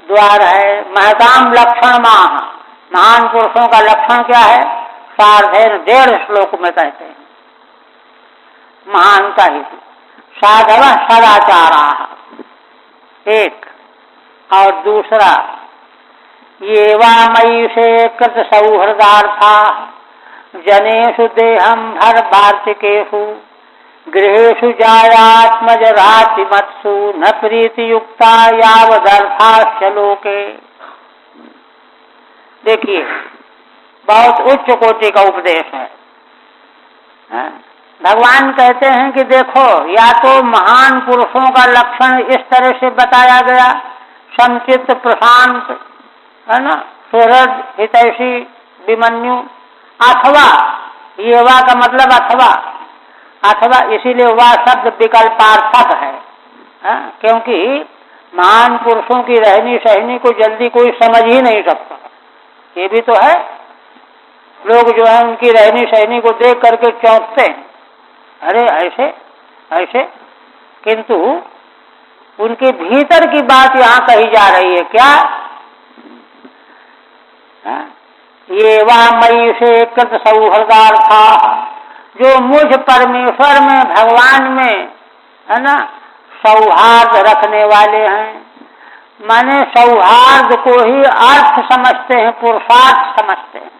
द्वार है। महताम लक्षण माह, महान पुरुषों का लक्षण क्या है? सार्धेन 1.5 श्लोक में कहते हैं महानता ही। साधव सदाचारा एक, और दूसरा ये वामयी से कृत सौहृदार्था जनेषु देहम भर वार्तिकेषु गृहेषु जायात्मज रातिमत्सु न प्रीति युक्ता यावदर्थाश्च लोके। देखिए बहुत उच्च कोटि का उपदेश है। भगवान कहते हैं कि देखो, या तो महान पुरुषों का लक्षण इस तरह से बताया गया, समचित्त प्रशांत, है ना, सुहृद हितैषी विमन्यु, अथवा ये वा का मतलब अथवा इसीलिए वह शब्द विकल्पार्थक है, क्योंकि महान पुरुषों की रहनी सहनी को जल्दी कोई समझ ही नहीं सकता। ये भी तो है, लोग जो है उनकी रहनी सहनी को देख करके चौंकते हैं, अरे ऐसे ऐसे, किंतु उनके भीतर की बात यहाँ कही जा रही है। क्या? ये वह मई से कृत सौहृदार्था, जो मुझ परमेश्वर में, भगवान में, है ना, सौहार्द रखने वाले हैं। माने सौहार्द को ही अर्थ समझते हैं, पुरुषार्थ समझते हैं।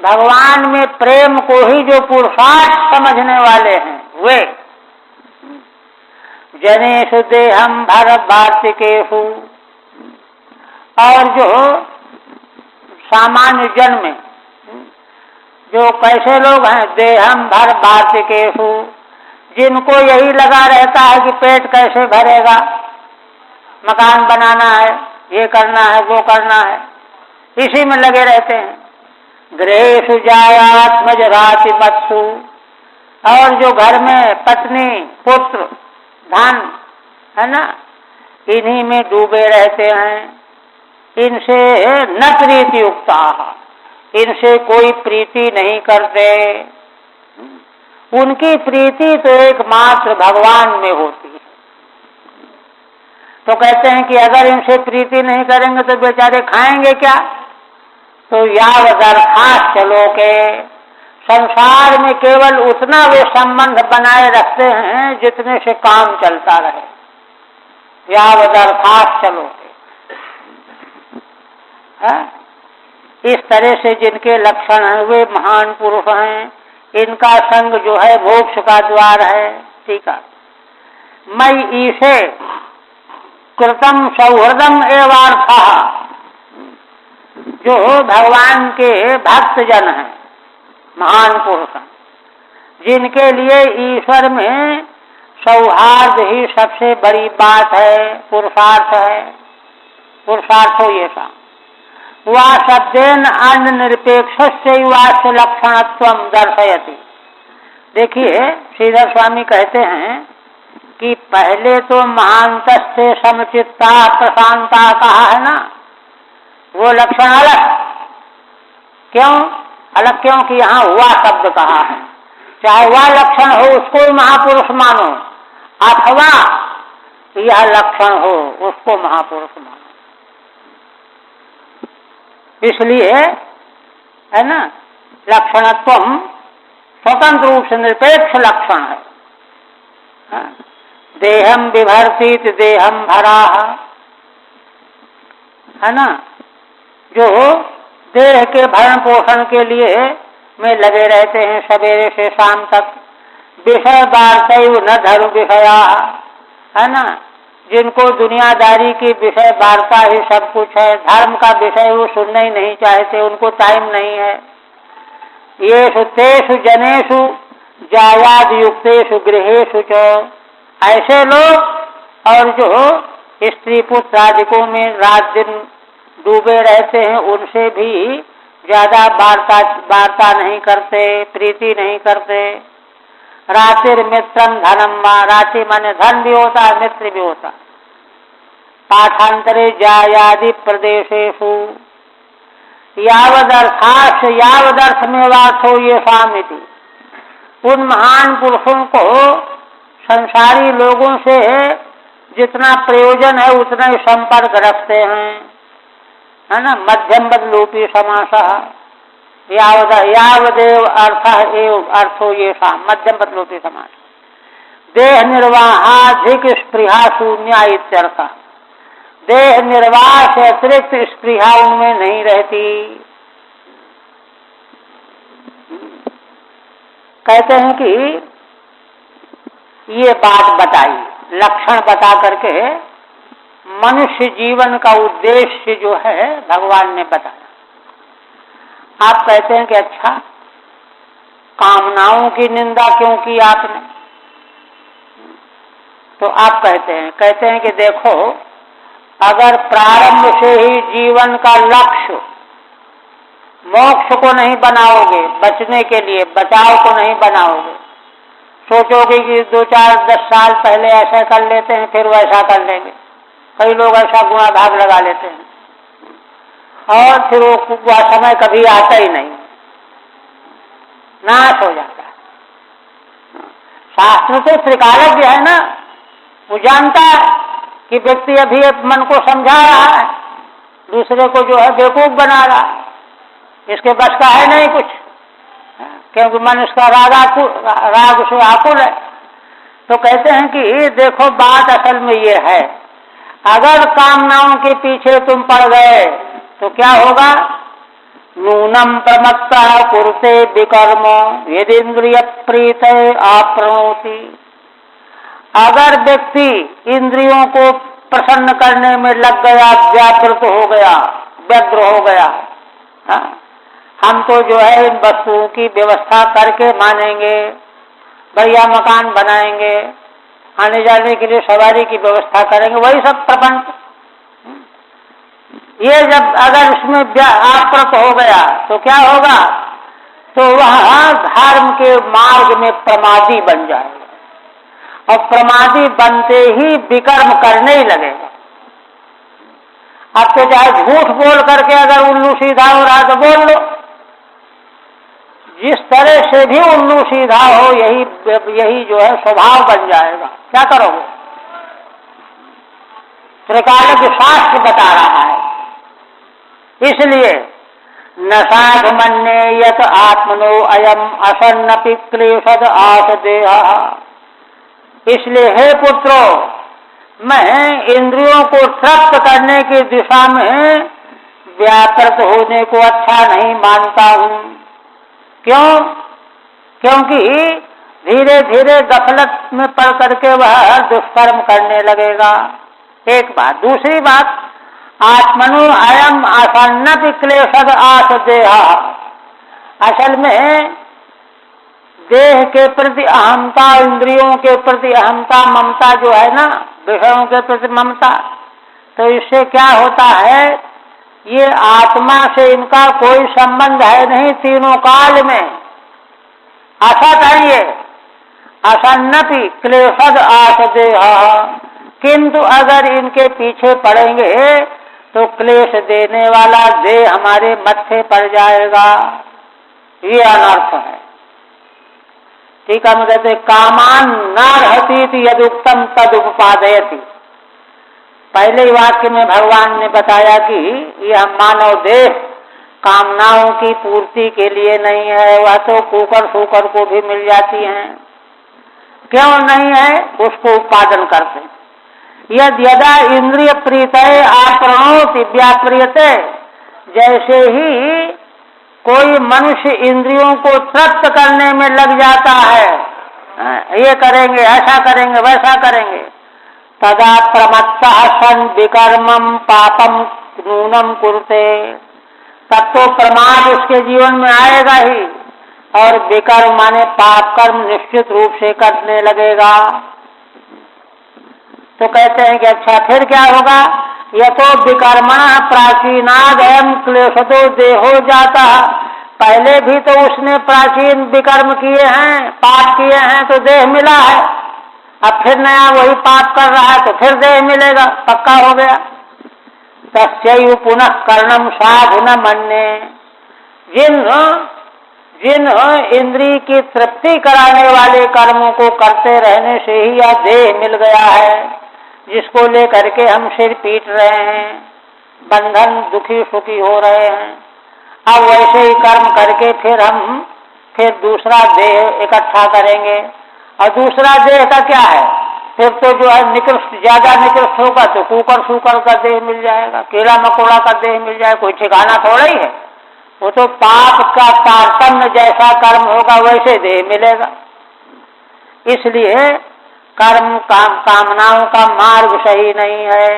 भगवान में प्रेम को ही जो पुरुषार्थ समझने वाले हैं वे जनेषु देहम भर वार्तिकेषु, और जो सामान्य जन में जो कैसे लोग हैं, देहम भर वार्तिकेषु, जिनको यही लगा रहता है कि पेट कैसे भरेगा, मकान बनाना है, ये करना है, वो करना है, इसी में लगे रहते हैं। गृहेषु जायात्मज राति मत्सु, और जो घर में पत्नी पुत्र धन है ना, इन्हीं में डूबे रहते हैं, इनसे न प्रीति युक्ता, इनसे कोई प्रीति नहीं करते। उनकी प्रीति तो एकमात्र भगवान में होती है। तो कहते हैं कि अगर इनसे प्रीति नहीं करेंगे तो बेचारे खाएंगे क्या? तो यावदर्थाश्च लोके, संसार में केवल उतना वे संबंध बनाए रखते हैं जितने से काम चलता रहे। यावदर्थाश्च लोके, इस तरह से जिनके लक्षण हैं वे महान पुरुष हैं। इनका संग जो है मोक्ष का द्वार है। ठीक है। मयि ईशे कृतम सौहृदम एवार्थः, जो भगवान के भक्त जन हैं, महान पुरुष हैं, जिनके लिए ईश्वर में सौहार्द ही सबसे बड़ी बात है, पुरुषार्थ है। पुरुषार्थो ये सा वह शब्देन अन्य निरपेक्षस्य लक्षणत्वम दर्शयति। देखिए श्रीधर स्वामी कहते हैं कि पहले तो महांतस्थे समचित्ता प्रशांता कहा है ना, वो लक्षण अलग। क्यों अलग? क्यों कि यहाँ हुआ शब्द कहा है। चाहे वह लक्षण हो उसको ही महापुरुष मानो, अथवा यह लक्षण हो उसको महापुरुष मानो। इसलिए है ना, लक्षणत्वम स्वतंत्र रूप से निरपेक्ष लक्षण है। देहम बिभर्तित देहम भरा, है ना, जो देह के भरण पोषण के लिए में लगे रहते हैं सवेरे से शाम तक। विषय वार्तैव न धर्म विषया, है ना, जिनको दुनियादारी की विषय वार्ता ही सब कुछ है, धर्म का विषय वो सुनना ही नहीं चाहते, उनको टाइम नहीं है। ये तेषु जनेषु जायाद युक्तेषु गृहेषु च, ऐसे लोग और जो स्त्री पुत्र आदिकों में रात दिन डूबे रहते हैं, उनसे भी ज्यादा वार्ता नहीं करते, प्रीति नहीं करते। रातिर मित्रम धनम वा, राशि माने धन भी होता है, मित्र भी होता। पाठांतरे जायादि प्रदेशेषु यावदर्थार्थ यावदर्थ में वार्थो ये सामिति। उन महान पुरुषों को संसारी लोगों से जितना प्रयोजन है उतना ही संपर्क रखते हैं, है ना। मध्यम बदलूपी समासः यावदेव अर्थ एव अर्थो ये सा, मध्यम बदलूपी समास। देह निर्वाहाधिक स्पृहा शून्य इत्यर्थ। देह निर्वाह से अतिरिक्त स्पृहा उनमें नहीं रहती। कहते हैं कि ये बात बताई, लक्षण बता करके मनुष्य जीवन का उद्देश्य जो है भगवान ने बताया। आप कहते हैं कि अच्छा, कामनाओं की निंदा क्यों की आपने? तो आप कहते हैं कि देखो, अगर प्रारंभ से ही जीवन का लक्ष्य मोक्ष को नहीं बनाओगे, बचने के लिए बचाव को नहीं बनाओगे, सोचोगे कि 2-4-10 साल पहले ऐसा कर लेते हैं फिर वैसा कर लेंगे। कई लोग ऐसा गुणा भाग लगा लेते हैं और फिर वो समय कभी आता ही नहीं, नाश हो जाता है। शास्त्र तो त्रिकालज्ञ है ना, वो जानता है कि व्यक्ति अभी मन को समझा रहा है, दूसरे को जो है बेवकूफ बना रहा है, इसके बस का है नहीं कुछ, क्योंकि मन उसका राग से आकुल है। तो कहते हैं कि देखो बात असल में ये है, अगर कामनाओं के पीछे तुम पड़ गए तो क्या होगा? नूनम प्रमत्ता कुरुते विकर्म यदिन्द्रिय प्रीत आपनोति। अगर व्यक्ति इंद्रियों को प्रसन्न करने में लग गया, व्यापृत हो गया, व्यग्र हो गया, हम तो जो है इन वस्तुओं की व्यवस्था करके मानेंगे, बढ़िया मकान बनाएंगे, आने जाने के लिए सवारी की व्यवस्था करेंगे, वही सब प्रपंच। ये जब अगर उसमें आकृत हो गया तो क्या होगा, तो वह धर्म के मार्ग में प्रमादी बन जाएगा, और प्रमादी बनते ही विकर्म करने ही लगेगा। अब तो चाहे झूठ बोल करके अगर उल्लू सीधा हो रहा तो बोल लो, जिस तरह से भी उल्लू सीधा हो यही जो है स्वभाव बन जाएगा। क्या करोगे? त्रिकाल शास्त्र बता रहा है। इसलिए न साधु मन्ये यत आत्मनो अयम असन्नपि क्लेशद आस देहा। इसलिए हे पुत्रो, मैं इंद्रियों को तृप्त करने की दिशा में व्यापृत होने को अच्छा नहीं मानता हूं। क्यों? क्योंकि धीरे धीरे गफलत में पड़ करके वह दुष्कर्म करने लगेगा। एक बात। दूसरी बात, आत्मनो अयम आसन्न क्लेशद आस देहा। असल में देह के प्रति अहमता, इंद्रियों के प्रति अहमता, ममता जो है ना, विषयों के प्रति ममता, तो इससे क्या होता है, ये आत्मा से इनका कोई संबंध है नहीं तीनों काल में। असत है ये, असन्नपि क्लेशद आस देहा। किंतु अगर इनके पीछे पड़ेंगे तो क्लेश देने वाला देह हमारे मत्थे पड़ जाएगा। ये अनर्थ है। ठीक है, हम कहते कामान न रहती यदुक्तम तद उपपादयति। पहले ही वाक्य में भगवान ने बताया कि यह मानव देह कामनाओं की पूर्ति के लिए नहीं है, वह तो कुकर सूकर को भी मिल जाती हैं। क्यों नहीं है? उसको उत्पादन करते। यद यदा इंद्रिय प्रीतये आपरणोति व्याप्रियते। जैसे ही कोई मनुष्य इंद्रियों को तृप्त करने में लग जाता है, ये करेंगे, ऐसा करेंगे, वैसा करेंगे, तदा प्रमत्तः सन विकर्मम पापम नूनम कुरुते। तब तो प्रमाद उसके जीवन में आएगा ही, और विकर्म माने पाप कर्म निश्चित रूप से करने लगेगा। तो कहते हैं कि अच्छा फिर क्या होगा? यतो विकर्मण प्राचीनादयम क्लेशतो देहो जाता। पहले भी तो उसने प्राचीन विकर्म किए हैं, पाप किए हैं, तो देह मिला है। अब फिर नया वही पाप कर रहा है तो फिर देह मिलेगा, पक्का हो गया। तस्यैव पुनः कर्णम साधु न मन्ये। जिन इंद्रिय की तृप्ति कराने वाले कर्मों को करते रहने से ही यह देह मिल गया है, जिसको लेकर के हम सिर पीट रहे हैं, बंधन दुखी सुखी हो रहे हैं। अब वैसे ही कर्म करके फिर दूसरा देह इकट्ठा करेंगे, और दूसरा देह का क्या है, फिर तो जो है निकृष्ट, ज्यादा निकृष्ट होगा तो कुकर सूकर का देह मिल जाएगा, कीड़ा मकोड़ा का देह मिल जाएगा। कोई ठिकाना थोड़ा ही है, वो तो पाप का तारतम्य जैसा कर्म होगा वैसे देह मिलेगा। इसलिए कर्म कामनाओं का मार्ग सही नहीं है।